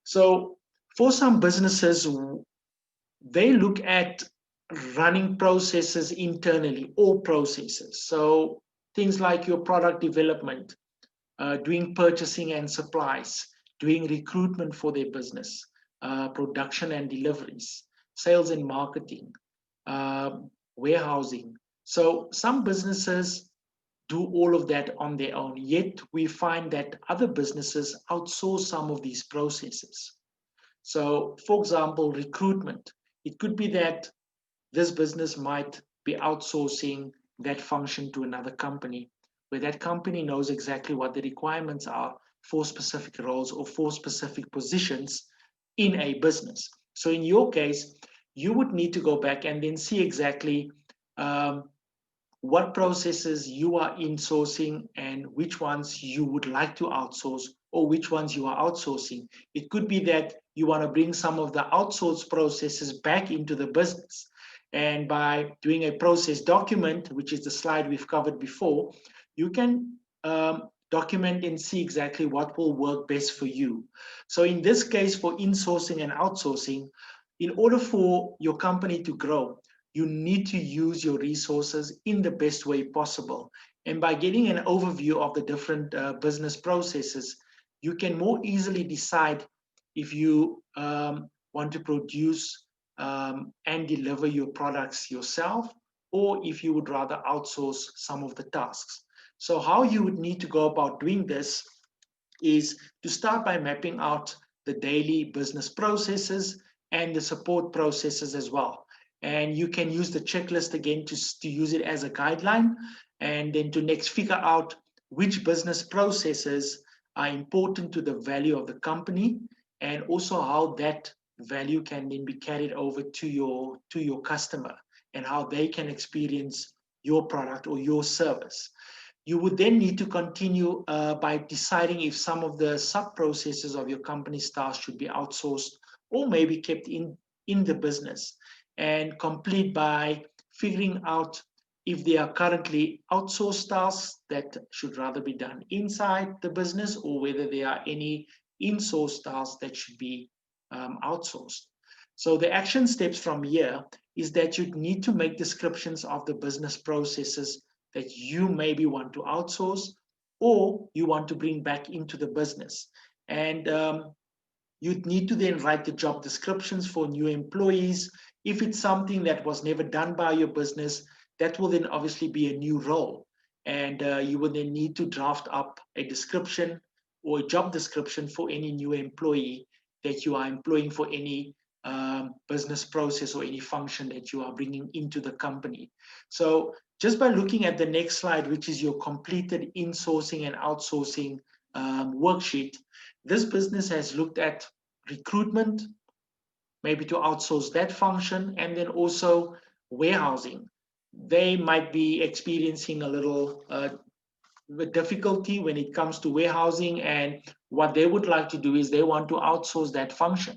So for some businesses, they look at running processes internally, all processes. So things like your product development, doing purchasing and supplies, doing recruitment for their business, production and deliveries, sales and marketing, warehousing. So some businesses do all of that on their own, yet we find that other businesses outsource some of these processes. So for example, recruitment. It could be that this business might be outsourcing that function to another company, where that company knows exactly what the requirements are for specific roles or for specific positions in a business. So in your case, you would need to go back and then see exactly what processes you are insourcing and which ones you would like to outsource, or which ones you are outsourcing. It could be that you want to bring some of the outsourced processes back into the business. And by doing a process document, which is the slide we've covered before, you can document and see exactly what will work best for you. So in this case, for insourcing and outsourcing, in order for your company to grow, you need to use your resources in the best way possible. And by getting an overview of the different business processes, you can more easily decide if you want to produce and deliver your products yourself, or if you would rather outsource some of the tasks. So how you would need to go about doing this is to start by mapping out the daily business processes and the support processes as well. And you can use the checklist again to use it as a guideline, and then to next figure out which business processes are important to the value of the company, and also how that value can then be carried over to your customer, and how they can experience your product or your service. You would then need to continue by deciding if some of the sub-processes of your company's tasks should be outsourced or maybe kept in the business, and complete by figuring out if there are currently outsourced tasks that should rather be done inside the business, or whether there are any in-source tasks that should be outsourced. So the action steps from here is that you need to make descriptions of the business processes that you maybe want to outsource or you want to bring back into the business. And you'd need to then write the job descriptions for new employees. If it's something that was never done by your business, that will then obviously be a new role. And you will then need to draft up a description or a job description for any new employee that you are employing for any business process or any function that you are bringing into the company. So just by looking at the next slide, which is your completed insourcing and outsourcing worksheet, this business has looked at recruitment, maybe to outsource that function, and then also warehousing. They might be experiencing a little difficulty when it comes to warehousing, and what they would like to do is they want to outsource that function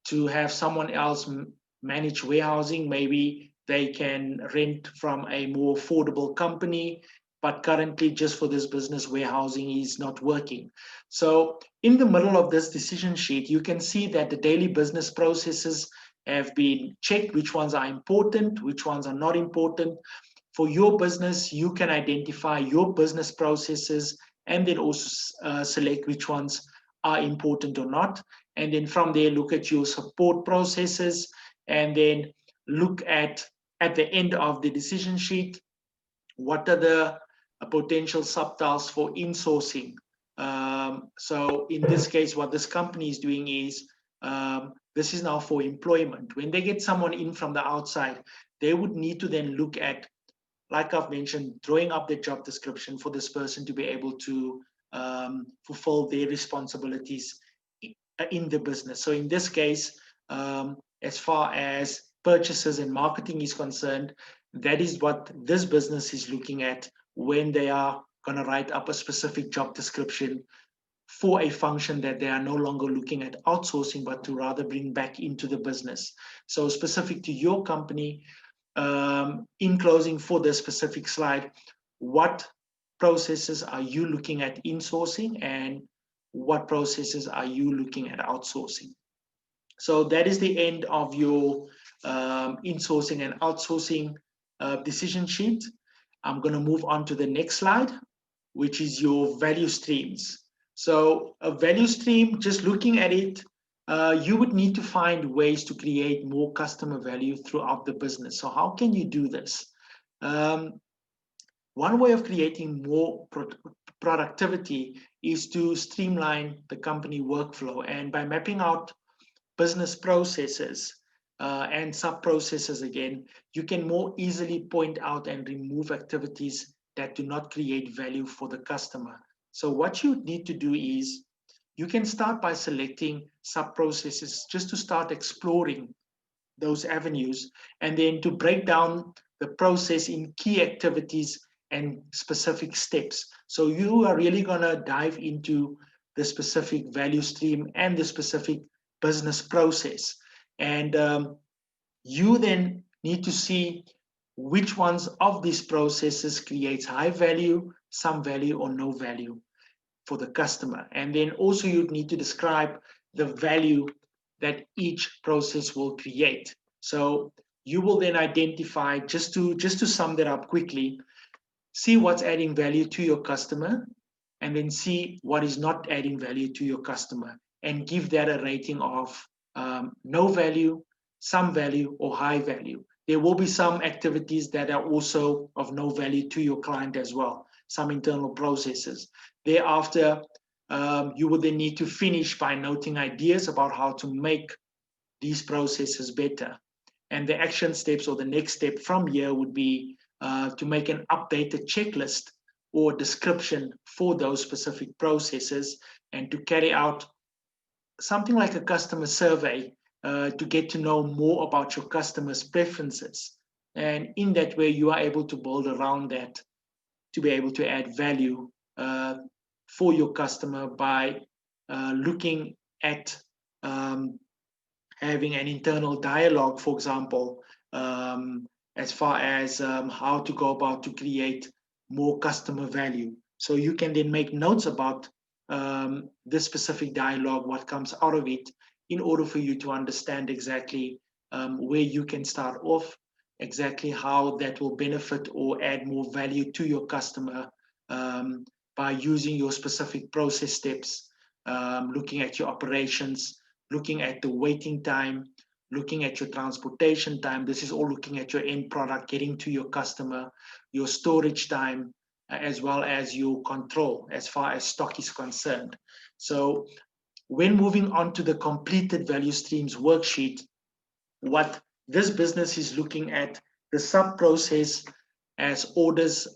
to have someone else manage warehousing. Maybe they can rent from a more affordable company, but currently just for this business, warehousing is not working. So in the middle of this decision sheet, you can see that the daily business processes have been checked, which ones are important, which ones are not important. For your business, you can identify your business processes and then also select which ones are important or not. And then from there, look at your support processes, and then look at the end of the decision sheet, what are the potential subtasks for insourcing. So in this case, what this company is doing is, this is now for employment. When they get someone in from the outside, they would need to then look at, like I've mentioned, drawing up the job description for this person to be able to fulfill their responsibilities in the business. So in this case, as far as purchases and marketing is concerned, that is what this business is looking at when they are going to write up a specific job description for a function that they are no longer looking at outsourcing, but to rather bring back into the business. So specific to your company, in closing for this specific slide, what processes are you looking at insourcing, and what processes are you looking at outsourcing? So that is the end of your insourcing and outsourcing decision sheet. I'm going to move on to the next slide, which is your value streams. So a value stream, just looking at it, you would need to find ways to create more customer value throughout the business. So how can you do this? One way of creating more productivity is to streamline the company workflow. And by mapping out business processes and sub-processes again, you can more easily point out and remove activities that do not create value for the customer. So what you need to do is, you can start by selecting sub-processes just to start exploring those avenues, and then to break down the process in key activities and specific steps. So you are really going to dive into the specific value stream and the specific business process. And you then need to see which ones of these processes creates high value, some value, or no value for the customer. And then also you'd need to describe the value that each process will create. So you will then identify, just to sum that up quickly, see what's adding value to your customer, and then see what is not adding value to your customer, and give that a rating of no value, some value, or high value. There will be some activities that are also of no value to your client as well, some internal processes. Thereafter, you will then need to finish by noting ideas about how to make these processes better. And the action steps, or the next step from here, would be to make an updated checklist or description for those specific processes, and to carry out something like a customer survey to get to know more about your customers' preferences. And in that way, you are able to build around that to be able to add value for your customer by looking at having an internal dialogue, for example, as far as how to go about to create more customer value. So you can then make notes about this specific dialogue, what comes out of it, in order for you to understand exactly where you can start off, exactly how that will benefit or add more value to your customer by using your specific process steps, looking at your operations, looking at the waiting time, looking at your transportation time. This is all looking at your end product getting to your customer, your storage time, as well as your control as far as stock is concerned. So when moving on to the completed value streams worksheet, what this business is looking at, the sub-process as orders,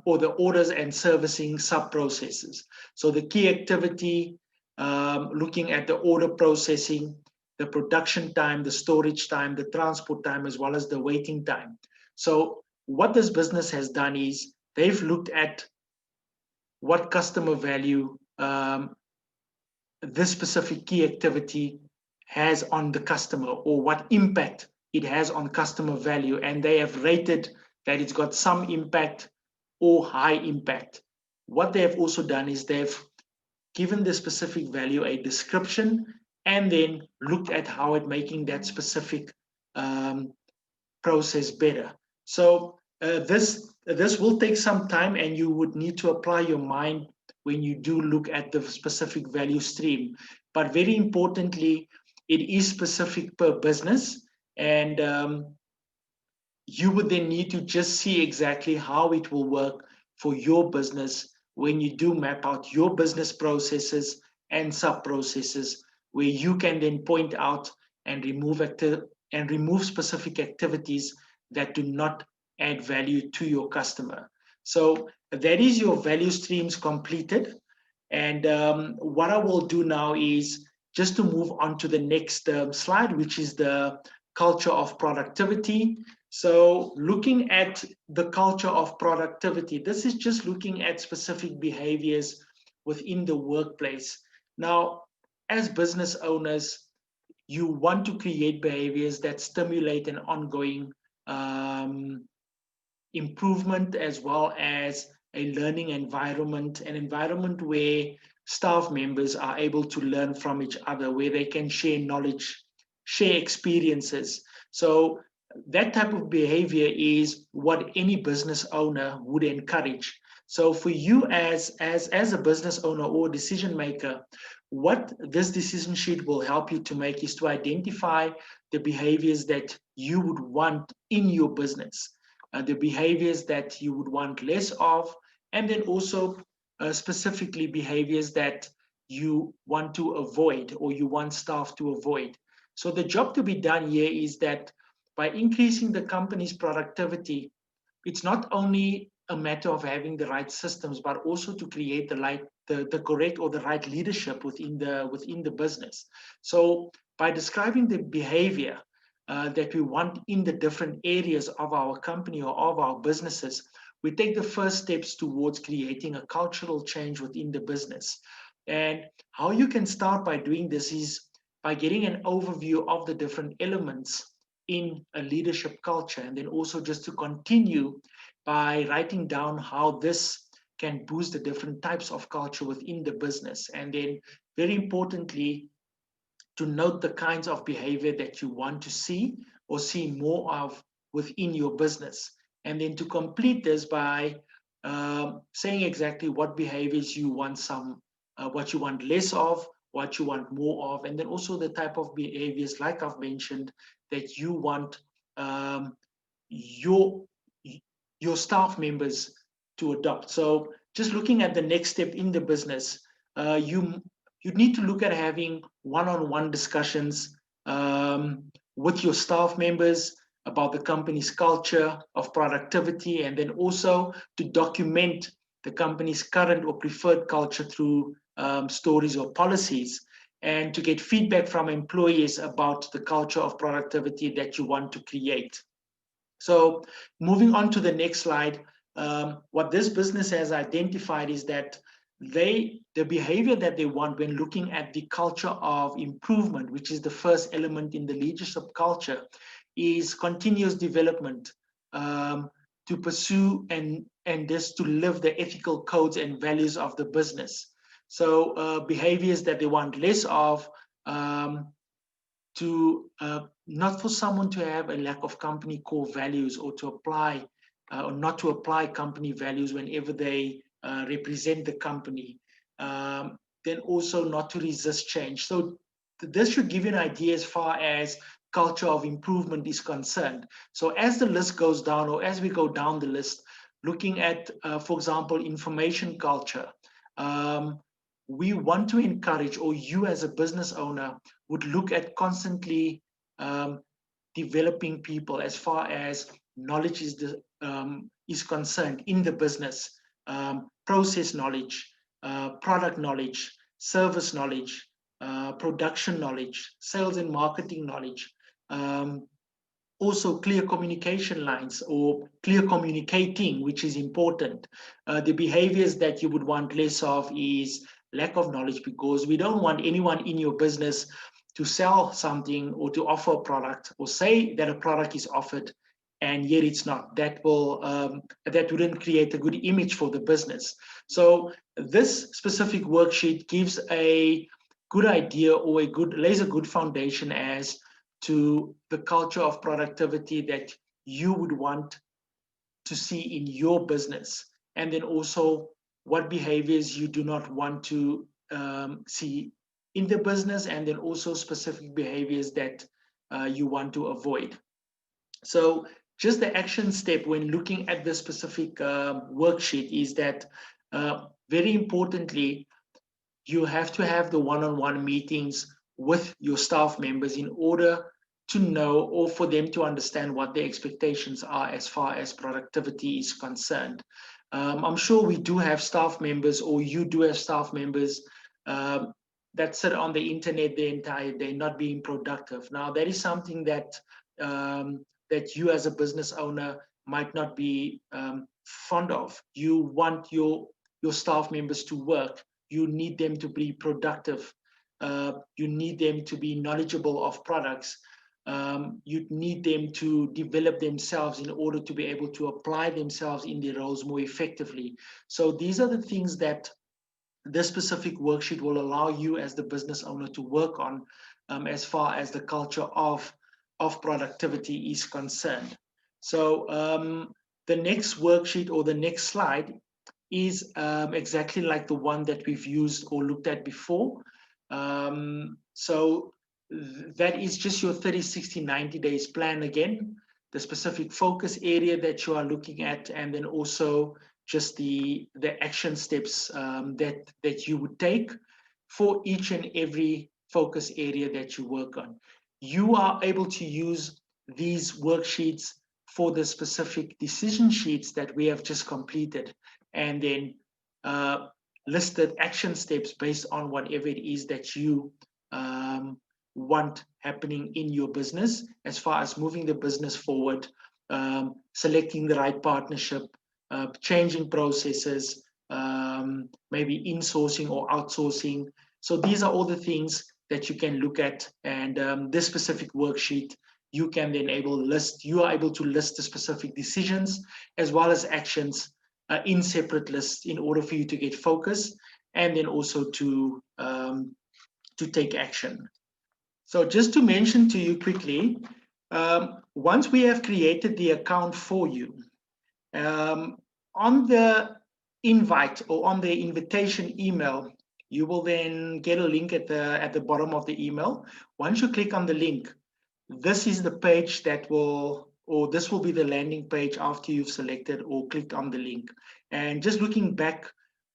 or the orders and servicing sub-processes. So the key activity, looking at the order processing, the production time, the storage time, the transport time, as well as the waiting time. So what this business has done is they've looked at what customer value this specific key activity has on the customer, or what impact it has on customer value, and they have rated that it's got some impact or high impact. What they have also done is they've given the specific value a description, and then looked at how it making that specific process better. So this will take some time, and you would need to apply your mind when you do look at the specific value stream. But very importantly, it is specific per business, and you would then need to just see exactly how it will work for your business when you do map out your business processes and sub-processes, where you can then point out and remove specific activities that do not add value to your customer. So that is your value streams completed. And what I will do now is just to move on to the next slide, which is the culture of productivity. So looking at the culture of productivity, this is just looking at specific behaviors within the workplace. Now, as business owners, you want to create behaviors that stimulate an ongoing improvement, as well as a learning environment, an environment where staff members are able to learn from each other, where they can share knowledge, share experiences. So that type of behavior is what any business owner would encourage. So for you as a business owner or decision maker, what this decision sheet will help you to make is to identify the behaviors that you would want in your business, the behaviors that you would want less of, and then also specifically behaviors that you want to avoid, or you want staff to avoid. So the job to be done here is that by increasing the company's productivity, it's not only a matter of having the right systems, but also to create the correct or the right leadership within the business. So by describing the behavior that we want in the different areas of our company or of our businesses, we take the first steps towards creating a cultural change within the business. And how you can start by doing this is by getting an overview of the different elements in a leadership culture, and then also just to continue by writing down how this can boost the different types of culture within the business. And then very importantly, to note the kinds of behavior that you want to see or see more of within your business. And then to complete this by saying exactly what behaviors you want what you want less of, what you want more of, and then also the type of behaviors, like I've mentioned, that you want your staff members to adopt. So just looking at the next step in the business, you need to look at having one-on-one discussions with your staff members about the company's culture of productivity, and then also to document the company's current or preferred culture through stories or policies, and to get feedback from employees about the culture of productivity that you want to create. So moving on to the next slide, what this business has identified is that the behavior that they want when looking at the culture of improvement, which is the first element in the leadership culture, is continuous development, to pursue and just to live the ethical codes and values of the business. So behaviors that they want less of, not for someone to have a lack of company core values, or to apply or not to apply company values whenever they represent the company. Then also not to resist change. So this should give you an idea as far as culture of improvement is concerned. So as the list goes down, or as we go down the list, looking at, for example, information culture, we want to encourage, or you as a business owner would look at constantly developing people as far as knowledge is concerned in the business, process knowledge, product knowledge, service knowledge, production knowledge, sales and marketing knowledge, also clear communication lines, or clear communicating, which is important. The behaviors that you would want less of is lack of knowledge, because we don't want anyone in your business to sell something or to offer a product, or say that a product is offered and yet it's not. That wouldn't create a good image for the business. So this specific worksheet gives a good idea, or lays a good foundation as to the culture of productivity that you would want to see in your business, and then also what behaviors you do not want to see in the business, and then also specific behaviors that you want to avoid. So just the action step when looking at the specific worksheet is that, very importantly, you have to have the one-on-one meetings with your staff members in order to know, or for them to understand, what their expectations are as far as productivity is concerned. I'm sure we do have staff members, or you do have staff members that sit on the internet the entire day, not being productive. Now, that is something that that you as a business owner might not be fond of. You want your staff members to work. You need them to be productive. You need them to be knowledgeable of products. You need them to develop themselves in order to be able to apply themselves in their roles more effectively. So these are the things that this specific worksheet will allow you as the business owner to work on, as far as the culture of productivity is concerned. So the next worksheet, or the next slide, is exactly like the one that we've used or looked at before. So that is just your 30, 60, 90 days plan again, the specific focus area that you are looking at, and then also just the action steps that you would take for each and every focus area that you work on. You are able to use these worksheets for the specific decision sheets that we have just completed, and then listed action steps based on whatever it is that you want happening in your business, as far as moving the business forward, selecting the right partnership, changing processes, maybe insourcing or outsourcing. So these are all the things that you can look at, and this specific worksheet you can then you are able to list the specific decisions as well as actions in separate lists in order for you to get focus and then also to take action. So just to mention to you quickly, once we have created the account for you, on the invite or on the invitation email, you will then get a link at the bottom of the email. Once you click on the link, this is the page that will, or this will be the landing page after you've selected or clicked on the link. And just looking back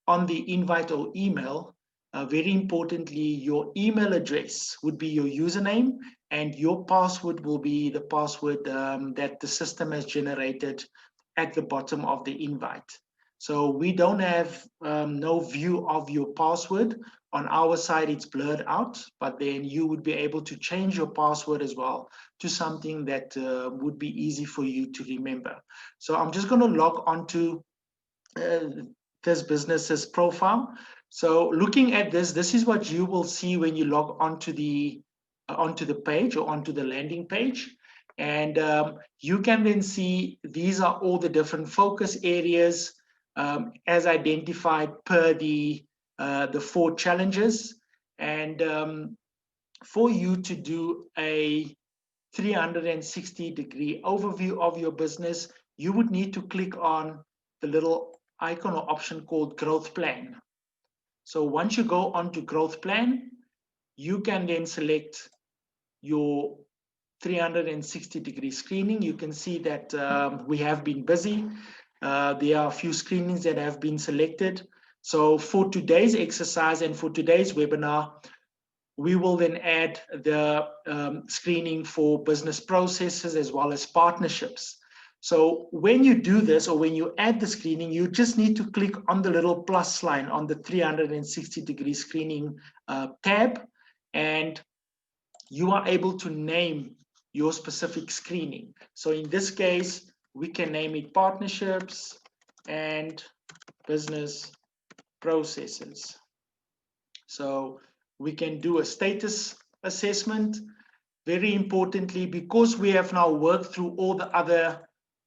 on the invite or email, very importantly, your email address would be your username and your password will be the password that the system has generated at the bottom of the invite. So we don't have no view of your password. On our side, it's blurred out, but then you would be able to change your password as well to something that would be easy for you to remember. So I'm just going to log onto this business's profile. So looking at this is what you will see when you log onto the page or onto the landing page. And you can then see these are all the different focus areas as identified per the 4 challenges. And for you to do a 360-degree overview of your business, you would need to click on the little icon or option called Growth Plan. So once you go onto Growth Plan, you can then select your 360-degree screening. You can see that we have been busy. There are a few screenings that have been selected. So for today's exercise and for today's webinar, we will then add the screening for business processes as well as partnerships. So when you do this, or when you add the screening, you just need to click on the little plus line on the 360-degree screening tab, and you are able to name your specific screening. So in this case, we can name it partnerships and business processes. So we can do a status assessment. Very importantly, because we have now worked through all the other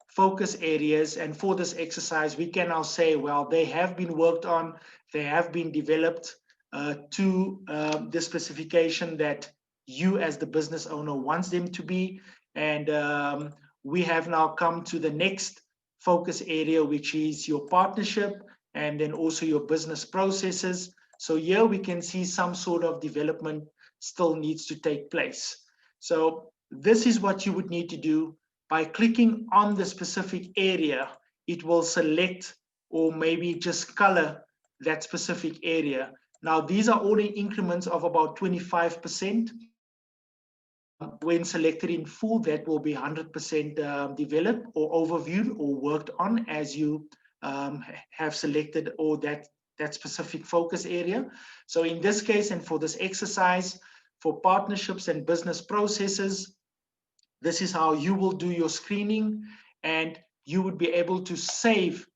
focus areas, and for this exercise, we can now say, well, they have been worked on, they have been developed to the specification that you as the business owner wants them to be. And we have now come to the next focus area, which is your partnership and then also your business processes. So here we can see some sort of development still needs to take place. So this is what you would need to do. By clicking on the specific area, it will select or maybe just color that specific area. Now, these are all in increments of about 25%. When selected in full, that will be 100% developed or overviewed or worked on as you have selected or that specific focus area. So in this case, and for this exercise, for partnerships and business processes, this is how you will do your screening, and you would be able to save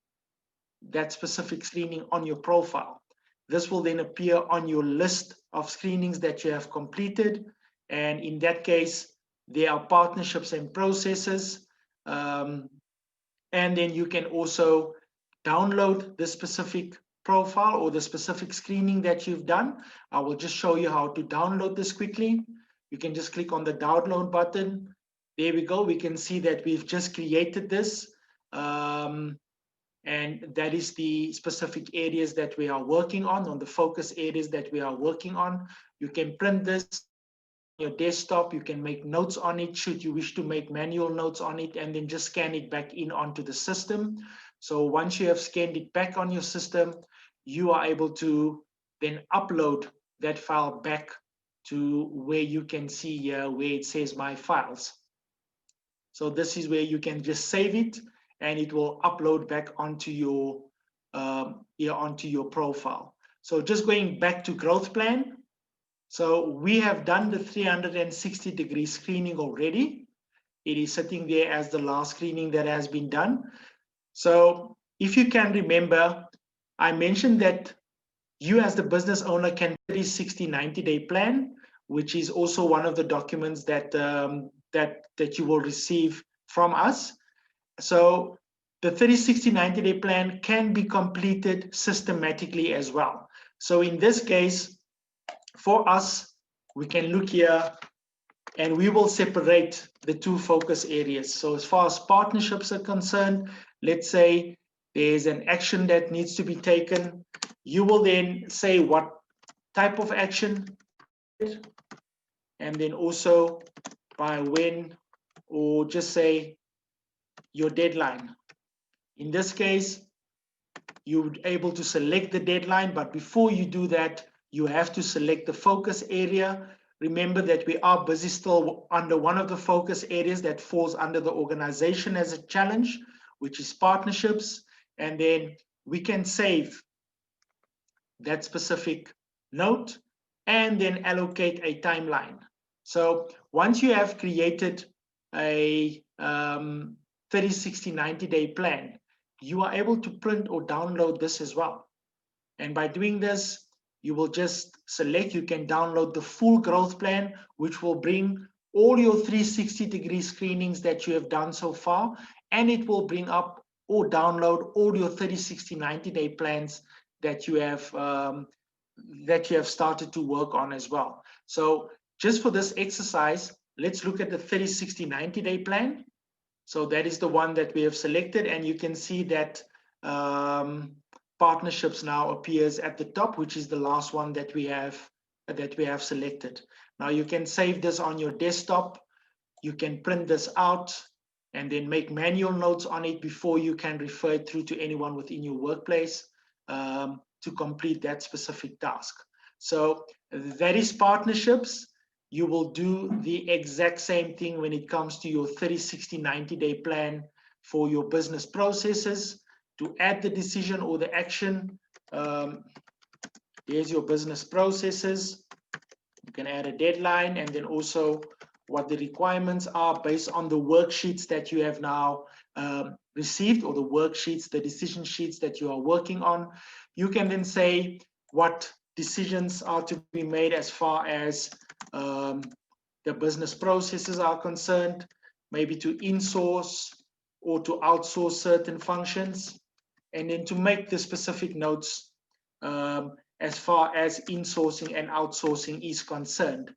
that specific screening on your profile. This will then appear on your list of screenings that you have completed. And in that case, there are partnerships and processes. And then you can also download the specific profile or the specific screening that you've done. I will just show you how to download this quickly. You can just click on the download button. There we go. We can see that we've just created this. And that is the specific areas that we are working on the focus areas that we are working on. You can print this on your desktop. You can make notes on it should you wish to make manual notes on it, and then just scan it back in onto the system. So once you have scanned it back on your system, you are able to then upload that file back to where you can see here where it says My Files. So this is where you can just save it, and it will upload back onto your profile. So just going back to Growth Plan. So we have done the 360-degree screening already. It is sitting there as the last screening that has been done. So if you can remember, I mentioned that you as the business owner can 30, 60, 90-day plan. which is also one of the documents that that you will receive from us. So the 30, 60, 90-day plan can be completed systematically as well. So in this case, for us, we can look here and we will separate the two focus areas. So as far as partnerships are concerned, let's say there's an action that needs to be taken. You will then say what type of action, and then also by when, or just say your deadline. In this case, you're able to select the deadline, but before you do that, you have to select the focus area. Remember that we are busy still under one of the focus areas that falls under the organization as a challenge, which is partnerships. And then we can save that specific note and then allocate a timeline. So once you have created a 30, 60, 90-day plan, you are able to print or download this as well. And by doing this, you will just select, you can download the full growth plan, which will bring all your 360-degree screenings that you have done so far, and it will bring up or download all your 30, 60, 90-day plans that you have started to work on as well. So just for this exercise, let's look at the 30, 60, 90-day plan. So that is the one that we have selected, and you can see that partnerships now appears at the top, which is the last one that we have selected. Now you can save this on your desktop. You can print this out and then make manual notes on it before you can refer it through to anyone within your workplace to complete that specific task. So that is partnerships. You will do the exact same thing when it comes to your 30, 60, 90-day plan for your business processes. To add the decision or the action, here's your business processes. You can add a deadline and then also what the requirements are based on the worksheets that you have now received, or the worksheets, the decision sheets that you are working on. You can then say what decisions are to be made as far as the business processes are concerned, maybe to insource or to outsource certain functions, and then to make the specific notes as far as insourcing and outsourcing is concerned.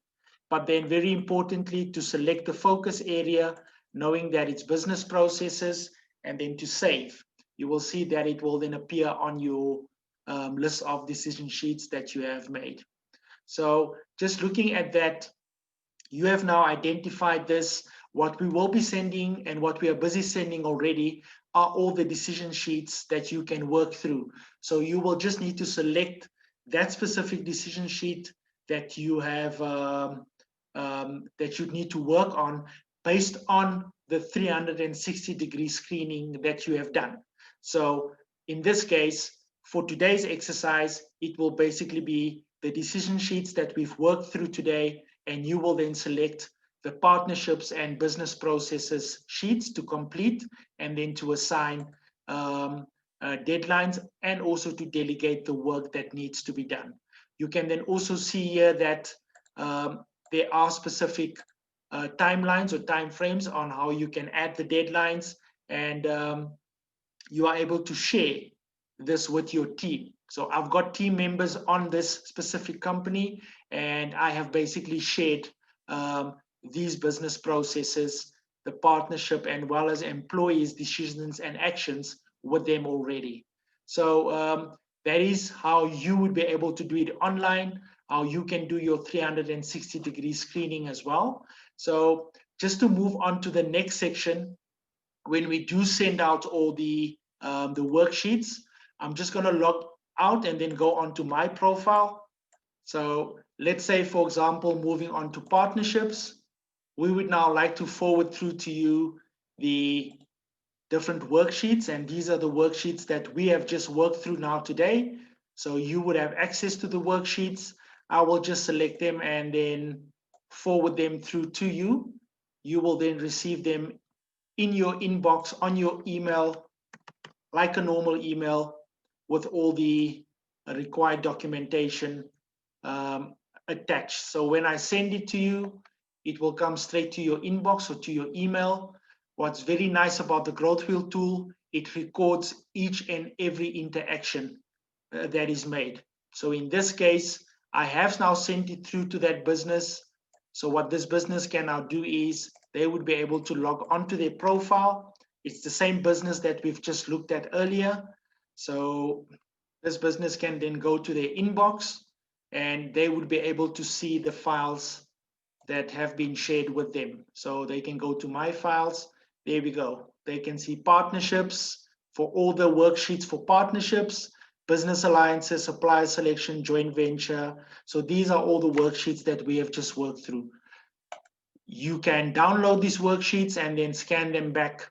But then very importantly, to select the focus area, knowing that it's business processes, and then to save. You will see that it will then appear on your list of decision sheets that you have made. So just looking at that, you have now identified this. What we will be sending and what we are busy sending already are all the decision sheets that you can work through. So you will just need to select that specific decision sheet that you have that you need to work on based on the 360-degree screening that you have done. So in this case, for today's exercise, it will basically be the decision sheets that we've worked through today, and you will then select the partnerships and business processes sheets to complete, and then to assign deadlines, and also to delegate the work that needs to be done. You can then also see here that there are specific timelines or timeframes on how you can add the deadlines, and you are able to share this with your team. So I've got team members on this specific company, and I have basically shared these business processes, the partnership, and well as employees' decisions and actions with them already. So that is how you would be able to do it online, how you can do your 360-degree screening as well. So just to move on to the next section, when we do send out all the worksheets, I'm just going to log out and then go on to my profile. So let's say, for example, moving on to partnerships, we would now like to forward through to you the different worksheets, and these are the worksheets that we have just worked through now today. So you would have access to the worksheets. I will just select them and then forward them through to you. You will then receive them in your inbox on your email, like a normal email, with all the required documentation attached. So when I send it to you, it will come straight to your inbox or to your email. What's very nice about the GrowthWheel tool, it records each and every interaction that is made. So in this case, I have now sent it through to that business. So what this business can now do is they would be able to log onto their profile. It's the same business that we've just looked at earlier. So this business can then go to their inbox and they would be able to see the files that have been shared with them. So they can go to my files. There we go. They can see partnerships for all the worksheets for partnerships, business alliances, supplier selection, joint venture. So these are all the worksheets that we have just worked through. You can download these worksheets and then scan them back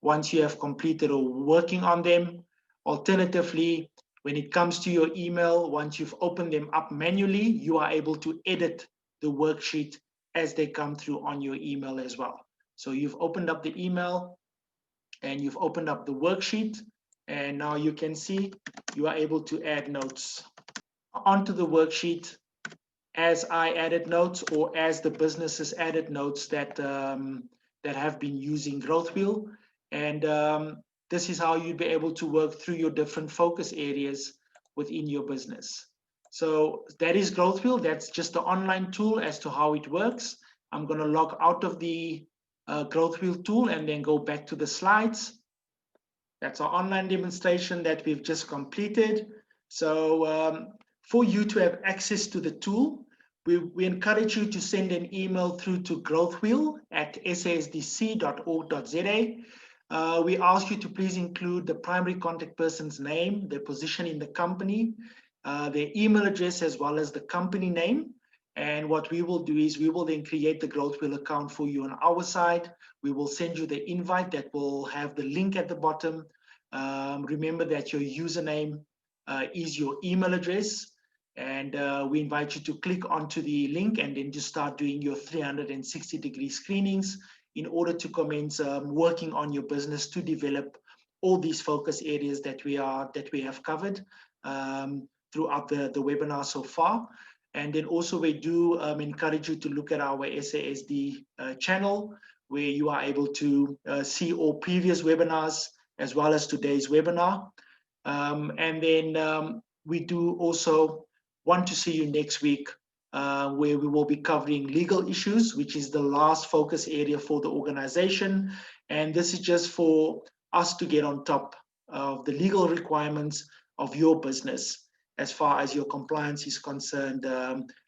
once you have completed or working on them. Alternatively, when it comes to your email, once you've opened them up manually, you are able to edit the worksheet as they come through on your email as well. So you've opened up the email and you've opened up the worksheet, and now you can see you are able to add notes onto the worksheet as I added notes or as the businesses added notes that that have been using GrowthWheel. And this is how you'd be able to work through your different focus areas within your business. So that is GrowthWheel. That's just the online tool as to how it works. I'm going to log out of the GrowthWheel tool and then go back to the slides. That's our online demonstration that we've just completed. So for you to have access to the tool, we encourage you to send an email through to growthwheel@sasdc.org.za. We ask you to please include the primary contact person's name, their position in the company, their email address, as well as the company name. And what we will do is we will then create the GrowthWheel account for you on our side. We will send you the invite that will have the link at the bottom. Remember that your username is your email address. And we invite you to click onto the link and then to start doing your 360-degree screenings in order to commence working on your business to develop all these focus areas that we have covered throughout the webinar so far. And then also we do encourage you to look at our SASD channel, where you are able to see all previous webinars as well as today's webinar. And then we do also want to see you next week, where we will be covering legal issues, which is the last focus area for the organization. And this is just for us to get on top of the legal requirements of your business as far as your compliance is concerned,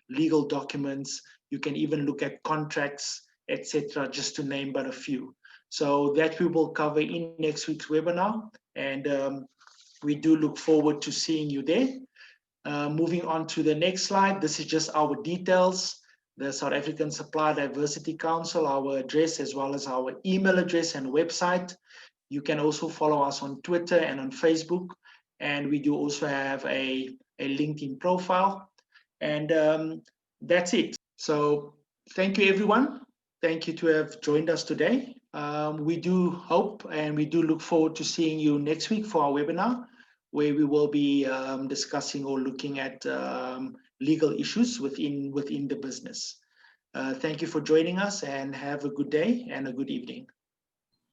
legal documents. You can even look at contracts, etc., just to name but a few. So that we will cover in next week's webinar, and we do look forward to seeing you there. Moving on to the next slide, this is just our details. The South African Supplier Diversity Council, our address, as well as our email address and website. You can also follow us on Twitter and on Facebook. And we do also have a LinkedIn profile. And that's it. So thank you, everyone. Thank you to have joined us today. We do hope and we do look forward to seeing you next week for our webinar, where we will be discussing or looking at legal issues within the business. Thank you for joining us, and have a good day and a good evening.